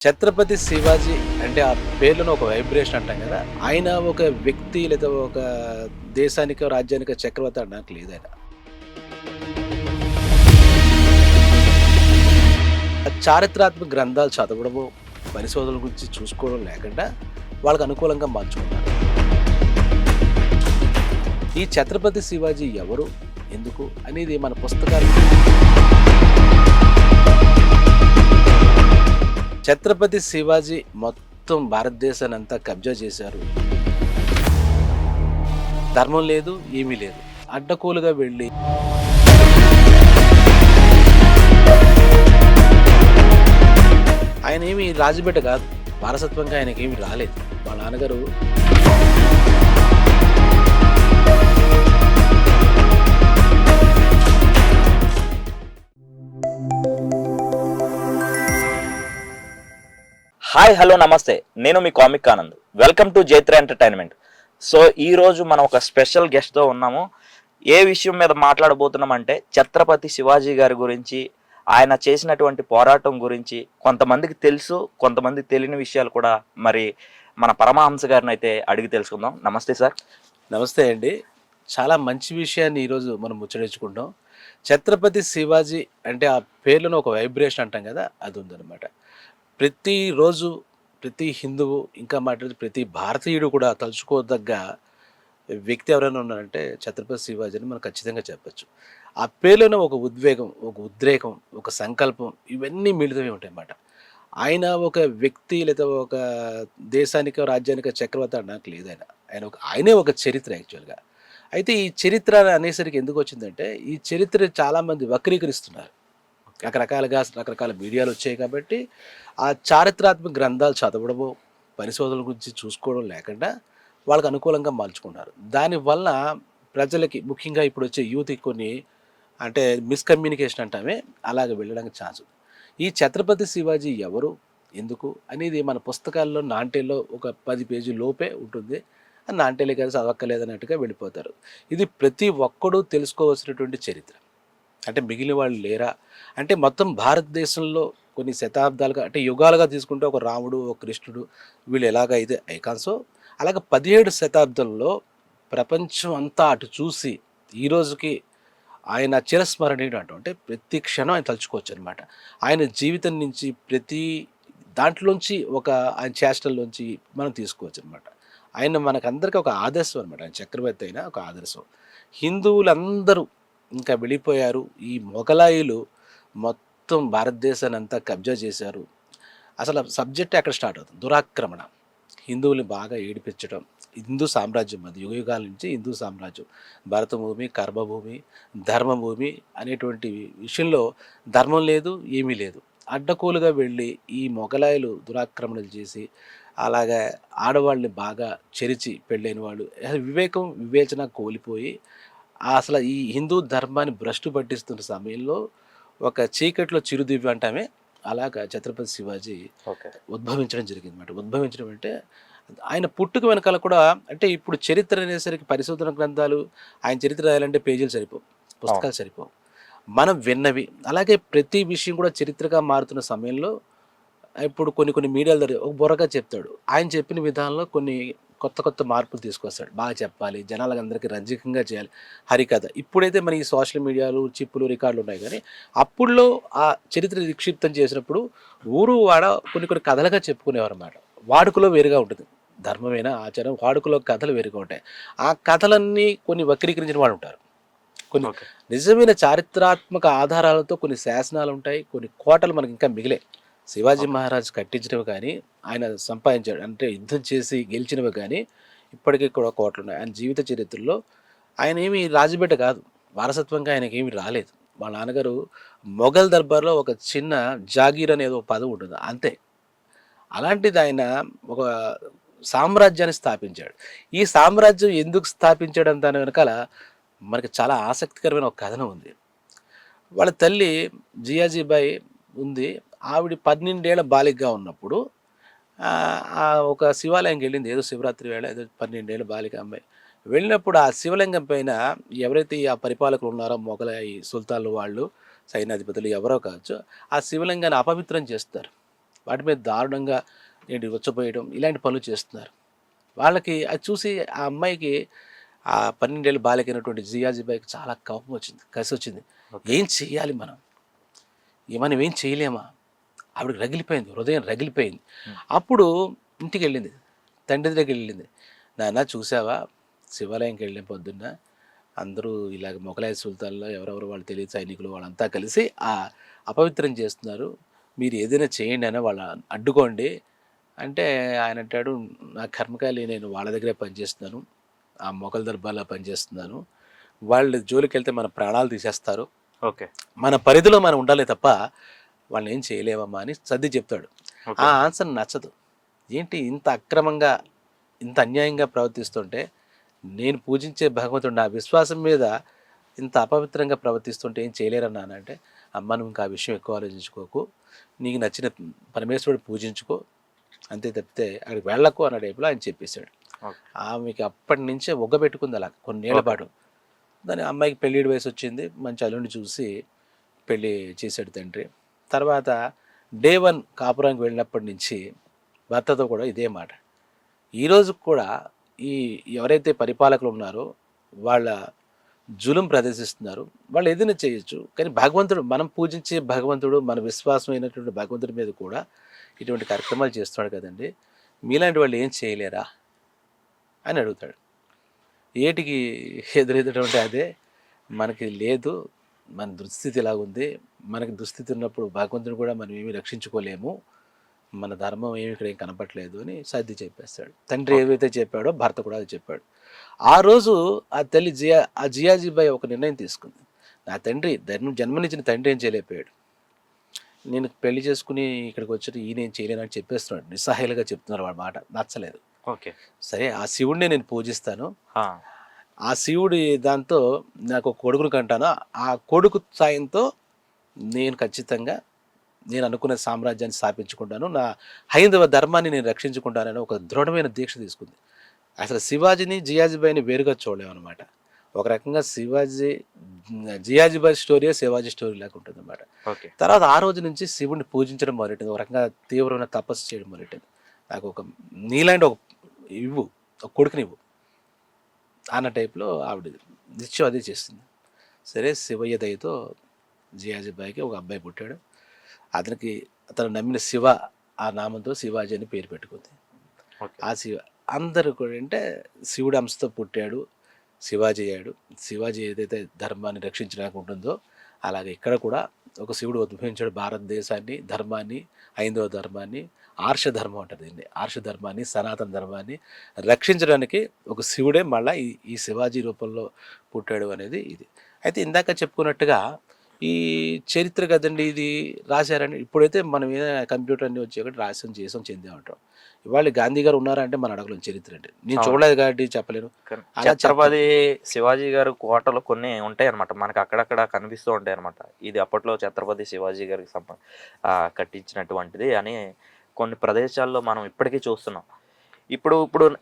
ఛత్రపతి శివాజీ అంటే ఆ పేర్లోనే ఒక వైబ్రేషన్ అంటాం కదా! ఆయన ఒక వ్యక్తి లేదా ఒక దేశానికో, రాజ్యానికో చక్రవర్తి అనడానికి లేదు ఆయన. చారిత్రాత్మక గ్రంథాలు చదవడము, పరిశోధనల గురించి చూసుకోవడం లేకుండా వాళ్ళకి అనుకూలంగా మార్చుకున్నారు. ఈ ఛత్రపతి శివాజీ ఎవరు? ఎందుకు? అనేది మన పుస్తకాలు ఛత్రపతి శివాజీ మొత్తం భారతదేశాన్ని అంతా కబ్జా చేశారు. ధర్మం లేదు, ఏమీ లేదు. అడ్డగోలుగా వెళ్ళి ఆయన ఏమి రాజుబిడ్డ కాదు. వారసత్వంగా ఆయనకేమి రాలేదు. వాళ్ళ నాన్నగారు హాయ్ హలో నమస్తే, నేను మీ comic Anand. Welcome to Jaitra entertainment. So ఈరోజు మనం ఒక స్పెషల్ గెస్ట్తో ఉన్నాము. ఏ విషయం మీద మాట్లాడబోతున్నాం అంటే ఛత్రపతి శివాజీ గారి గురించి, ఆయన చేసినటువంటి పోరాటం గురించి. కొంతమందికి తెలుసు, కొంతమందికి తెలియని విషయాలు కూడా మరి మన పరమహంస గారిని అయితే అడిగి తెలుసుకుందాం. నమస్తే సార్. నమస్తే అండి. చాలా మంచి విషయాన్ని ఈరోజు మనం ముచ్చరించుకుంటాం. ఛత్రపతి శివాజీ అంటే ఆ పేర్లోనే ఒక వైబ్రేషన్ అంటాం కదా, అది ఉందన్నమాట. ప్రతిరోజు ప్రతి హిందువు, ఇంకా మాట్లాడితే ప్రతి భారతీయుడు కూడా తలుచుకోదగ్గ వ్యక్తి ఎవరైనా ఉన్నారంటే ఛత్రపతి శివాజీ అని మనం ఖచ్చితంగా చెప్పచ్చు. ఆ పేరులోనే ఒక ఉద్వేగం, ఒక ఉద్రేకం, ఒక సంకల్పం, ఇవన్నీ మిళితమై ఉంటాయన్నమాట. ఆయన ఒక వ్యక్తి లేదా ఒక దేశానికో, రాజ్యానికో చక్రవర్తి అనడానికి లేదు ఆయన. ఆయనే ఒక చరిత్ర యాక్చువల్గా. అయితే ఈ చరిత్ర అనేసరికి ఎందుకు వచ్చిందంటే, ఈ చరిత్ర చాలామంది వక్రీకరిస్తున్నారు. రకరకాల మీడియాలు వచ్చాయి కాబట్టి ఆ చారిత్రాత్మక గ్రంథాలు చదవడము, పరిశోధనల గురించి చూసుకోవడం లేకుండా వాళ్ళకి అనుకూలంగా మార్చుకున్నారు. దానివల్ల ప్రజలకి, ముఖ్యంగా ఇప్పుడు వచ్చే యూత్కి కొన్ని అంటే మిస్కమ్యూనికేషన్ అంటామే, అలాగ వెళ్ళడానికి ఛాన్స్ ఉంది. ఈ ఛత్రపతి శివాజీ ఎవరు, ఎందుకు అనేది మన పుస్తకాల్లో నాంటేల్లో ఒక 10 పేజీ లోపే ఉంటుంది. నాంటేలే కదా చదవక్కర్లేదన్నట్టుగా వెళ్ళిపోతారు. ఇది ప్రతి ఒక్కడూ తెలుసుకోవాల్సినటువంటి చరిత్ర. అంటే మిగిలిన వాళ్ళు లేరా అంటే, మొత్తం భారతదేశంలో కొన్ని శతాబ్దాలుగా, అంటే యుగాలుగా తీసుకుంటే ఒక రాముడు, ఒక కృష్ణుడు, వీళ్ళు ఎలాగైతే ఐకాన్సో, అలాగే 17 శతాబ్దంలో ప్రపంచం అంతా అటు చూసి ఈ రోజుకి ఆయన చిరస్మరణీయుడు అంటాం. అంటే ప్రతి క్షణం ఆయన తలుచుకోవచ్చు అనమాట. ఆయన జీవితం నుంచి ప్రతి దాంట్లోంచి ఆయన చేష్టల్లోంచి మనం తీసుకోవచ్చు అనమాట. ఆయన మనకందరికీ ఒక ఆదర్శం అనమాట. ఆయన చక్రవర్తి అయినా ఒక ఆదర్శం. హిందువులందరూ ఇంకా వెళ్ళిపోయారు. ఈ మొఘలాయులు మొత్తం భారతదేశాన్ని అంతా కబ్జా చేశారు. అసలు సబ్జెక్ట్ అక్కడ స్టార్ట్ అవుతుంది. దురాక్రమణ, హిందువుల్ని బాగా ఏడిపించడం. హిందూ సామ్రాజ్యం, అది యుగయుగాల నుంచి హిందూ సామ్రాజ్యం. భరతభూమి, కర్మభూమి, ధర్మభూమి అనేటువంటి విషయంలో ధర్మం లేదు, ఏమీ లేదు. అడ్డగోలుగా వెళ్ళి ఈ మొఘలాయులు దురాక్రమణలు చేసి, అలాగా ఆడవాళ్ళని బాగా చెరిచి పెళ్ళైన వాళ్ళు, వివేకం వివేచన కోల్పోయి అసలు ఈ హిందూ ధర్మాన్ని భ్రష్టు పట్టిస్తున్న సమయంలో ఒక చీకట్లో చిరుదివ్య అంటామే, అలాగా ఛత్రపతి శివాజీ ఉద్భవించడం జరిగింది అనమాట. ఉద్భవించడం అంటే ఆయన పుట్టుక వెనకాల కూడా, అంటే ఇప్పుడు చరిత్ర అనేసరికి పరిశోధన గ్రంథాలు, ఆయన చరిత్ర రాయాలంటే పేజీలు సరిపోవు, పుస్తకాలు సరిపోవు. మనం విన్నవి, అలాగే ప్రతి విషయం కూడా చరిత్రగా మారుతున్న సమయంలో ఇప్పుడు కొన్ని మీడియాల ద్వారా ఒక బుర్రగా చెప్తాడు. ఆయన చెప్పిన విధానంలో కొన్ని కొత్త మార్పులు తీసుకొస్తాడు. బాగా చెప్పాలి, జనాలకు అందరికీ రంజకంగా చేయాలి, హరికథ. ఇప్పుడైతే మన ఈ సోషల్ మీడియాలు, చిప్పులు, రికార్డులు ఉన్నాయి. కానీ అప్పుడులో ఆ చరిత్ర నిక్షిప్తం చేసినప్పుడు ఊరు వాడ కొన్ని కథలుగా చెప్పుకునేవారు అన్నమాట. వాడుకలో వేరుగా ఉంటుంది. ధర్మమైన ఆచారం, వాడుకలో కథలు వేరుగా ఉంటాయి. ఆ కథలన్నీ కొన్ని వక్రీకరించిన వాడు ఉంటారు. కొన్ని నిజమైన చారిత్రాత్మక ఆధారాలతో కొన్ని శాసనాలు ఉంటాయి, కొన్ని కోటలు మనకి ఇంకా మిగిలే. శివాజీ మహారాజ్ కట్టించినవి కానీ, ఆయన సంపాదించాడు అంటే యుద్ధం చేసి గెలిచినవి కానీ ఇప్పటికీ కూడా కోటలు ఉన్నాయి. ఆయన జీవిత చరిత్రలో ఆయన ఏమి రాజుబిడ్డ కాదు. వారసత్వంగా ఆయనకేమి రాలేదు. వాళ్ళ నాన్నగారు మొఘల్ దర్బార్లో ఒక చిన్న జాగీర్ అనేది ఒక పదవి ఉంటుంది, అంతే. అలాంటిది ఆయన ఒక సామ్రాజ్యాన్ని స్థాపించాడు. ఈ సామ్రాజ్యం ఎందుకు స్థాపించాడు అని దాని వెనకాల మనకి చాలా ఆసక్తికరమైన ఒక కథనం ఉంది. వాళ్ళ తల్లి జియాజీబాయి ఉంది. ఆవిడ 12 ఏళ్ల బాలికగా ఉన్నప్పుడు ఒక శివాలయంకి వెళ్ళింది. ఏదో శివరాత్రి వేళ, ఏదో 12 ఏళ్ల బాలిక అమ్మాయి వెళ్ళినప్పుడు ఆ శివలింగం పైన ఎవరైతే ఆ పరిపాలకులు ఉన్నారో, మొఘలాయి సుల్తాన్లు, వాళ్ళు సైన్యాధిపతులు ఎవరో కావచ్చు, ఆ శివలింగాన్ని అపవిత్రం చేస్తారు. వాటి మీద దారుణంగా ఏంటి వచ్చపోయడం ఇలాంటి పనులు చేస్తున్నారు. వాళ్ళకి అది చూసి ఆ అమ్మాయికి ఆ 12 ఏళ్ళ బాలికైనటువంటి జియాజీబాయికి చాలా కోపం వచ్చింది, కసి వచ్చింది. ఓకే. ఏం చెయ్యాలి మనం? మనం ఏం చేయలేమా? ఆవిడకి రగిలిపోయింది, హృదయం రగిలిపోయింది. హ్మ్. అప్పుడు ఇంటికి వెళ్ళింది, తండ్రి దగ్గరికి వెళ్ళింది. నాన్న చూసావా, శివాలయంకి వెళ్ళిన పొద్దున్న అందరూ ఇలాగ మొఘలాయి సుల్తాన్లో ఎవరెవరు వాళ్ళు తెలియదు సైనికులు వాళ్ళంతా కలిసి ఆ అపవిత్రం చేస్తున్నారు, మీరు ఏదైనా చేయండి అని వాళ్ళ అడ్డుకోండి అంటే ఆయన అంటాడు, నా కర్మకాలి నేను వాళ్ళ దగ్గరే పనిచేస్తున్నాను, ఆ మొఘల్ దర్బార్లో పనిచేస్తున్నాను, వాళ్ళు జోలికి వెళ్తే మన ప్రాణాలు తీసేస్తారు, ఓకే. మన పరిధిలో మనం ఉండాలి తప్ప వాళ్ళని ఏం చేయలేమమ్మా అని సర్ది చెప్తాడు. ఓకే. ఆ ఆన్సర్ నచ్చదు. ఏంటి ఇంత అక్రమంగా ఇంత అన్యాయంగా ప్రవర్తిస్తుంటే, నేను పూజించే భగవంతుడు నా విశ్వాసం మీద ఇంత అపవిత్రంగా ప్రవర్తిస్తుంటే ఏం చేయలేరని నాన్న అంటే, అమ్మ నువ్వు ఇంకా ఆ విషయం ఎక్కువ ఆలోచించుకోకు, నీకు నచ్చిన పరమేశ్వరుడు పూజించుకో అంతే తప్పితే అక్కడికి వెళ్ళకు అన్న టైపులో ఆయన చెప్పేశాడు. ఓకే. ఆమెకి అప్పటి నుంచే ఒగ్గబెట్టుకుంది అలా కొన్నేళ్ల పాటు. దాని అమ్మాయికి పెళ్ళిడి వయసు వచ్చింది, మంచి అల్లుడిని చూసి పెళ్ళి చేశాడు తండ్రి. తర్వాత డే 1 కాపురానికి వెళ్ళినప్పటి నుంచి భర్తతో కూడా ఇదే మాట. ఈరోజు కూడా ఈ ఎవరైతే పరిపాలకులు ఉన్నారో వాళ్ళ జులుం ప్రదర్శిస్తున్నారు, వాళ్ళు ఏదైనా చేయొచ్చు, కానీ భగవంతుడు మనం పూజించే భగవంతుడు మన విశ్వాసమైనటువంటి భగవంతుడి మీద కూడా ఇటువంటి కార్యక్రమాలు చేస్తున్నాడు కదండి, మీలాంటి వాళ్ళు ఏం చేయలేరా అని అడుగుతాడు. ఏటికి ఎదురెదటువంటి అదే మనకి లేదు, మన దుస్థితి ఇలాగుంది, మనకి దుస్థితి ఉన్నప్పుడు భగవంతుని కూడా మనం ఏమీ రక్షించుకోలేము, మన ధర్మం ఏమి ఇక్కడ ఏం కనపట్లేదు అని సర్ది చెప్పేస్తాడు. తండ్రి ఏవైతే చెప్పాడో భర్త కూడా అది చెప్పాడు. ఆ రోజు ఆ తల్లి ఆ జియాజీబాయి ఒక నిర్ణయం తీసుకుంది. నా తండ్రి జన్మనిచ్చిన తండ్రి ఏం చేయలేకపోయాడు, నేను పెళ్లి చేసుకుని ఇక్కడికి వచ్చి ఈయన ఏం చేయలేనని చెప్పేస్తున్నాడు, నిస్సహాయాలుగా చెప్తున్నారు, వాడి మాట నచ్చలేదు. ఓకే. సరే ఆ శివుడిని నేను పూజిస్తాను, ఆ! ఆ శివుడి దాంతో నాకు ఒక కొడుకును కంటాను, ఆ కొడుకు సాయంతో నేను ఖచ్చితంగా నేను అనుకున్న సామ్రాజ్యాన్ని స్థాపించుకుంటాను, నా హైందవ ధర్మాన్ని నేను రక్షించుకుంటానని ఒక దృఢమైన దీక్ష తీసుకుంది. అసలు శివాజీని జియాజీబాయిని వేరుగా చూడలేమన్నమాట. ఒక రకంగా జియాజీబాయి స్టోరీయే శివాజీ స్టోరీ లాగా ఉంటుంది అనమాట. ఓకే. తర్వాత ఆ రోజు నుంచి శివుడిని పూజించడం మొదలెట్టింది, ఒక రకంగా తీవ్రమైన తపస్సు చేయడం మొదలెట్టింది. నాకు ఒక నీలాంటి ఒక ఇవ్వు, ఒక కొడుకునివ్వు అన్న టైప్లో ఆవిడ నిత్యం అదే చేస్తుంది. సరే శివయ్య దయతో జియాజీబాయికి ఒక అబ్బాయి పుట్టాడు. అతనికి అతను నమ్మిన శివ ఆ నామంతో శివాజీ అని పేరు పెట్టుకుంది. ఓకే. ఆ శివ అందరూ కూడా అంటే శివుడు అంశతో పుట్టాడు, శివాజీ అయ్యాడు. శివాజీ ఏదైతే ధర్మాన్ని రక్షించడానికి ఉంటుందో అలాగే ఇక్కడ కూడా ఒక శివుడు ఉద్భవించాడు, భారతదేశాన్ని, ధర్మాన్ని, హైందవ ధర్మాన్ని, ఆర్ష ధర్మం అంటారు దీన్ని, ఆర్ష ధర్మాన్ని, సనాతన ధర్మాన్ని రక్షించడానికి ఒక శివుడే మళ్ళీ ఈ శివాజీ రూపంలో పుట్టాడు అనేది ఇది. అయితే ఇందాక చెప్పుకున్నట్టుగా ఈ చరిత్ర కదండి ఇది రాశారని, ఇప్పుడైతే మనం ఏదైనా కంప్యూటర్ అన్ని వచ్చి ఒకటి రాసాం చేసాం చెందామంటాం. ఇవాళ గాంధీ గారు ఉన్నారా అంటే మనం అడగలేం చరిత్ర అంటే, నేను చూడలేదు కాబట్టి చెప్పలేను. అలా ఛత్రపతి శివాజీ గారు కోటలు కొన్ని ఉంటాయి అనమాట, మనకి అక్కడక్కడ కనిపిస్తూ ఉంటాయి అనమాట. ఇది అప్పట్లో ఛత్రపతి శివాజీ గారికి కట్టించినటువంటిది అని కొన్ని ప్రదేశాల్లో మనం ఇప్పటికీ చూస్తున్నాం.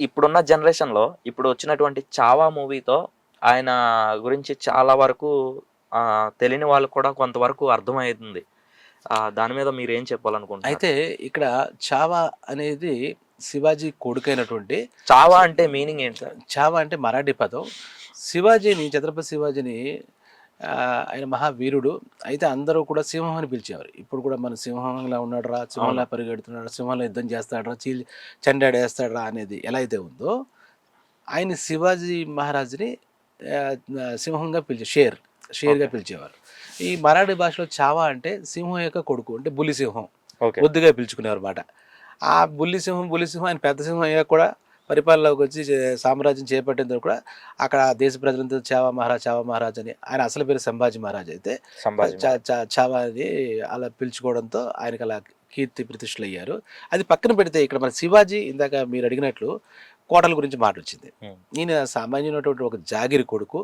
ఇప్పుడున్న జనరేషన్లో ఇప్పుడు వచ్చినటువంటి చావా మూవీతో ఆయన గురించి చాలా వరకు తెలియని వాళ్ళు కూడా కొంతవరకు అర్థమవుతుంది. దాని మీద మీరు ఏం చెప్పాలనుకుంటున్నారు? అయితే ఇక్కడ చావా అనేది శివాజీ కొడుకైనటువంటి, చావా అంటే మీనింగ్ ఏంటి సార్? చావా అంటే మరాఠీ పదం. ఛత్రపతి శివాజీని ఆయన మహావీరుడు, అయితే అందరూ కూడా సింహం అని పిలిచేవారు. ఇప్పుడు కూడా మన సింహంలా ఉన్నాడురా, సింహంలా పరిగెడుతున్నాడు, సింహంలో యుద్ధం చేస్తాడరా, చెండాడేస్తాడరా అనేది ఎలా అయితే ఉందో, ఆయన శివాజీ మహారాజుని సింహంగా షేర్గా పిలిచేవారు. ఈ మరాఠీ భాషలో చావా అంటే సింహం యొక్క కొడుకు, అంటే బుల్లి సింహం ముద్దుగా పిలుచుకునేవారు అన్నమాట. ఆ బుల్లి సింహం ఆయన పెద్ద సింహం అయ్యాక కూడా పరిపాలనలోకి వచ్చి సామ్రాజ్యం చేపట్టిన కూడా అక్కడ దేశ ప్రజలంతా చావా మహారాజ్ అని, ఆయన అసలు పేరు సంభాజీ మహారాజ్, అయితే చావా అని అలా పిలుచుకోవడంతో ఆయనకు అలా కీర్తి ప్రతిష్టలు అయ్యారు. అది పక్కన పెడితే ఇక్కడ మన శివాజీ ఇందాక మీరు అడిగినట్లు కోటల గురించి మాట వచ్చింది. ఈయన సామాన్యమైనటువంటి ఒక జాగిరి కొడుకు,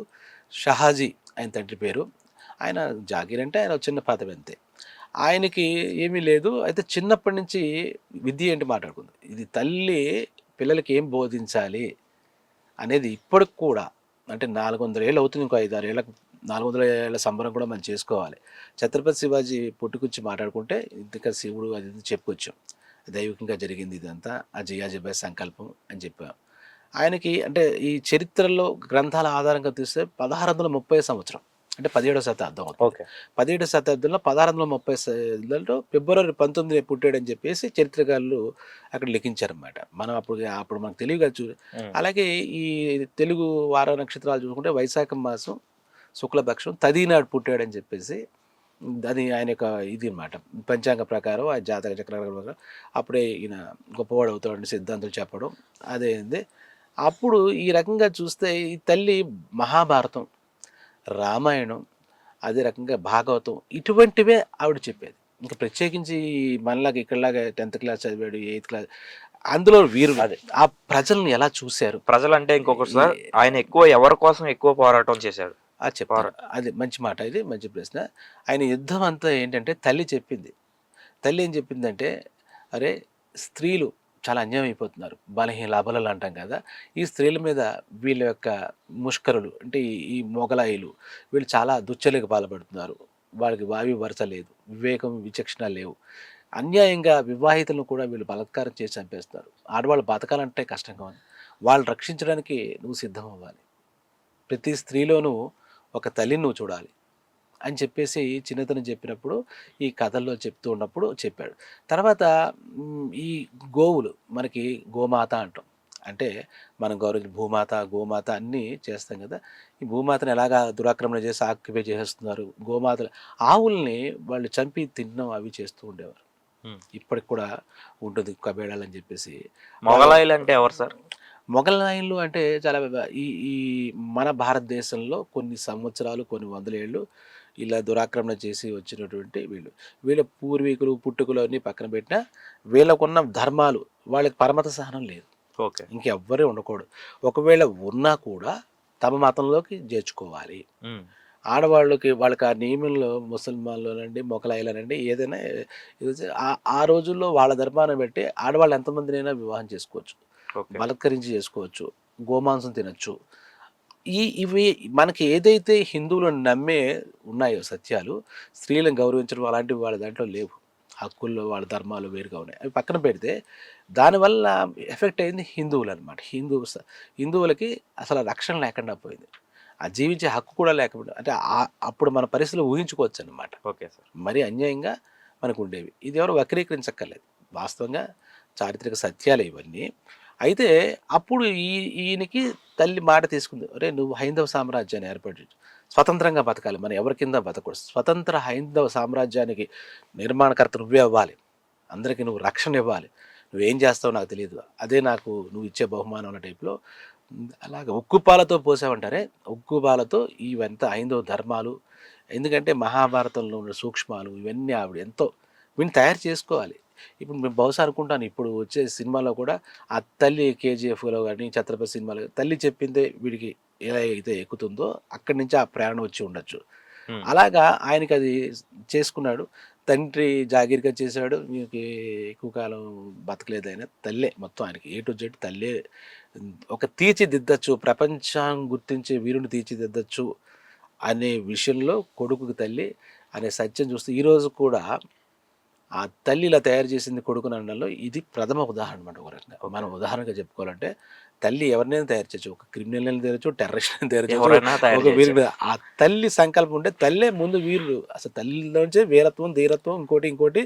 షహాజీ ఆయన తండ్రి పేరు. ఆయన జాగీర్ అంటే ఆయన చిన్న పదవి అంతే, ఆయనకి ఏమీ లేదు. అయితే చిన్నప్పటి నుంచి విద్య ఏంటి మాట్లాడుకుంది, ఇది తల్లి పిల్లలకి ఏం బోధించాలి అనేది ఇప్పటికి కూడా, అంటే 400 ఏళ్ళు అవుతుంది, ఇంకో 5-6 ఏళ్ళకు 400 ఏళ్ళ సంబరం కూడా మనం చేసుకోవాలి. ఛత్రపతి శివాజీ పుట్టుకొచ్చి మాట్లాడుకుంటే ఇంతక శివుడు అది చెప్పుకొచ్చాం. దైవికంగా జరిగింది ఇదంతా ఆ జియాజీ సంకల్పం అని చెప్పాం. ఆయనకి అంటే ఈ చరిత్రలో గ్రంథాల ఆధారంగా తీస్తే 1630 సంవత్సరం అంటే 17వ శతాబ్దం అవుతుంది. ఓకే. 17వ శతాబ్దంలో 1630 ఫిబ్రవరి 19 పుట్టాడని చెప్పేసి చరిత్రకారులు అక్కడ లిఖించారనమాట. మనం అప్పుడు మనకు తెలివి కాదు అలాగే ఈ తెలుగు వార నక్షత్రాలు చూసుకుంటే వైశాఖ మాసం శుక్లపక్షం తది నాడు పుట్టాడని చెప్పేసి అది ఆయన యొక్క ఇది అనమాట. పంచాంగ ప్రకారం ఆ జాతక చక్రాల ప్రకారం అప్పుడే ఈయన గొప్పవాడు అవుతాడని సిద్ధాంతం చెప్పడం అదేంది. అప్పుడు ఈ రకంగా చూస్తే ఈ తల్లి మహాభారతం, రామాయణం, అదే రకంగా భాగవతం ఇటువంటివే ఆవిడ చెప్పేది. ఇంకా ప్రత్యేకించి మనలాగా ఇక్కడలాగా 10th క్లాస్ చదివాడు, 8th క్లాస్ అందులో వీరులు అదే. ఆ ప్రజలను ఎలా చూశారు ప్రజలంటే ఇంకొకటి సార్, ఆయన ఎక్కువ ఎవరి కోసం ఎక్కువ పోరాటం చేశాడు? అది చెప్తారు. అది మంచి మాట, ఇది మంచి ప్రశ్న. ఆయన యుద్ధం అంతా ఏంటంటే తల్లి చెప్పింది. తల్లి ఏం చెప్పిందంటే, అరే స్త్రీలు చాలా అన్యాయం అయిపోతున్నారు, బలహీన అబలలు అంటాం కదా, ఈ స్త్రీల మీద వీళ్ళ యొక్క ముష్కరులు అంటే ఈ మొగలాయిలు వీళ్ళు చాలా దుశ్చర్యలకు పాల్పడుతున్నారు. వాళ్ళకి వావి వరస లేదు, వివేకం విచక్షణ లేవు, అన్యాయంగా వివాహితులను కూడా వీళ్ళు బలాత్కారం చేసి చంపేస్తున్నారు. ఆడవాళ్ళు బతకాలంటే కష్టంగా ఉంది, వాళ్ళు రక్షించడానికి నువ్వు సిద్ధం అవ్వాలి, ప్రతి స్త్రీలోనూ ఒక తల్లిని నువ్వు చూడాలి అని చెప్పేసి చిన్నతనం చెప్పినప్పుడు ఈ కథల్లో చెప్తూ ఉన్నప్పుడు చెప్పాడు. తర్వాత ఈ గోవులు మనకి గోమాత అంటాం. అంటే మనం గౌరవించిన భూమాత గోమాత అన్నీ చేస్తాం కదా. ఈ భూమాతను ఎలాగా దురాక్రమణ చేసి ఆక్యుపై చేసేస్తున్నారు. గోమాతలు ఆవుల్ని వాళ్ళు చంపి తినడం అవి చేస్తూ ఉండేవారు. ఇప్పటికి కూడా ఉంటుంది కబేళాలని చెప్పేసి. మొగలాయిలు అంటే ఎవరు సార్? మొఘలాయిలు అంటే చాలా ఈ ఈ మన భారతదేశంలో కొన్ని సంవత్సరాలు కొన్ని వందల ఏళ్ళు ఇలా దురాక్రమణ చేసి వచ్చినటువంటి వీళ్ళ పూర్వీకులు పుట్టుకలు అన్నీ పక్కన పెట్టినా వీళ్ళకున్న ధర్మాలు వాళ్ళకి పరమత సహనం లేదు. ఓకే. ఇంకెవ్వరే ఉండకూడదు. ఒకవేళ ఉన్నా కూడా తమ మతంలోకి చేర్చుకోవాలి. ఆడవాళ్ళకి వాళ్ళకి ఆ నియమంలో ముసల్మాన్లోనండి మొగలాయిలనండి ఏదైనా ఆ రోజుల్లో వాళ్ళ ధర్మాన్ని బట్టి ఆడవాళ్ళు ఎంతమందినైనా వివాహం చేసుకోవచ్చు, బలత్కరించి చేసుకోవచ్చు, గోమాంసం తినచ్చు. ఇవి మనకి ఏదైతే హిందువులు నమ్మే ఉన్నాయో సత్యాలు, స్త్రీలను గౌరవించడం అలాంటివి వాళ్ళ దాంట్లో లేవు. హక్కుల్లో వాళ్ళ ధర్మాలు వేరుగా ఉన్నాయి. అవి పక్కన పెడితే దానివల్ల ఎఫెక్ట్ అయింది హిందువులు అనమాట. హిందువులకి అసలు రక్షణ లేకుండా పోయింది, ఆ జీవించే హక్కు కూడా లేకపోయింది. అంటే అప్పుడు మన పరిస్థితులు ఊహించుకోవచ్చు అనమాట. Okay sir. మరి అన్యాయంగా మనకు ఉండేవి. ఇది ఎవరు వక్రీకరించక్కర్లేదు, వాస్తవంగా చారిత్రక సత్యాలు ఇవన్నీ. అయితే అప్పుడు ఈయనకి తల్లి మాట తీసుకుంది, అరే నువ్వు హైందవ సామ్రాజ్యాన్ని ఏర్పడి స్వతంత్రంగా బతకాలి, మనం ఎవరి కింద బతకూడదు, స్వతంత్ర హైందవ సామ్రాజ్యానికి నిర్మాణకర్త నువ్వే అవ్వాలి, అందరికీ నువ్వు రక్షణ ఇవ్వాలి, నువ్వేం చేస్తావో నాకు తెలియదు, అదే నాకు నువ్వు ఇచ్చే బహుమానం అన్న టైప్లో. అలాగే ఉక్కుపాలతో పోసామంటారే, ఉక్కుపాలతో ఇవంతా హైందవ ధర్మాలు, ఎందుకంటే మహాభారతంలో ఉన్న సూక్ష్మాలు ఇవన్నీ ఆవిడ ఎంతో వీడిని తయారు చేసుకోవాలి. ఇప్పుడు మేము బహుశా అనుకుంటాను ఇప్పుడు వచ్చే సినిమాలో కూడా ఆ తల్లి కేజీఎఫ్లో కానీ ఛత్రపతి సినిమాలో తల్లి చెప్పిందే వీడికి ఎలా అయితే ఎక్కుతుందో అక్కడి నుంచి ఆ ప్రయాణం వచ్చి ఉండొచ్చు. అలాగా ఆయనకి అది చేసుకున్నాడు. తండ్రి జాగీర్గా చేశాడు, మీకు ఎక్కువ కాలం బతకలేదు. ఆయన తల్లే మొత్తం, ఆయనకి A to Z తల్లే. ఒక తీర్చిదిద్దచ్చు, ప్రపంచం గుర్తించే వీరుని తీర్చిదిద్దచ్చు అనే విషయంలో కొడుకుకి తల్లి అనే సత్యం చూస్తే ఈరోజు కూడా ఆ తల్లి ఇలా తయారు చేసింది కొడుకుని అనడంలో ఇది ప్రథమ ఉదాహరణ అనమాట. ఒక రకంగా మనం ఉదాహరణగా చెప్పుకోవాలంటే తల్లి ఎవరినైనా తయారు చేయొచ్చు, ఒక క్రిమినల్ని తయారు, టెర్రరిస్ట్ని తయారు చేయొచ్చు, ఒక వీరుడు. ఆ తల్లి సంకల్పం ఉంటే తల్లే ముందు వీరుడు. అసలు తల్లిలోంచే వీరత్వం ధీరత్వం ఇంకోటి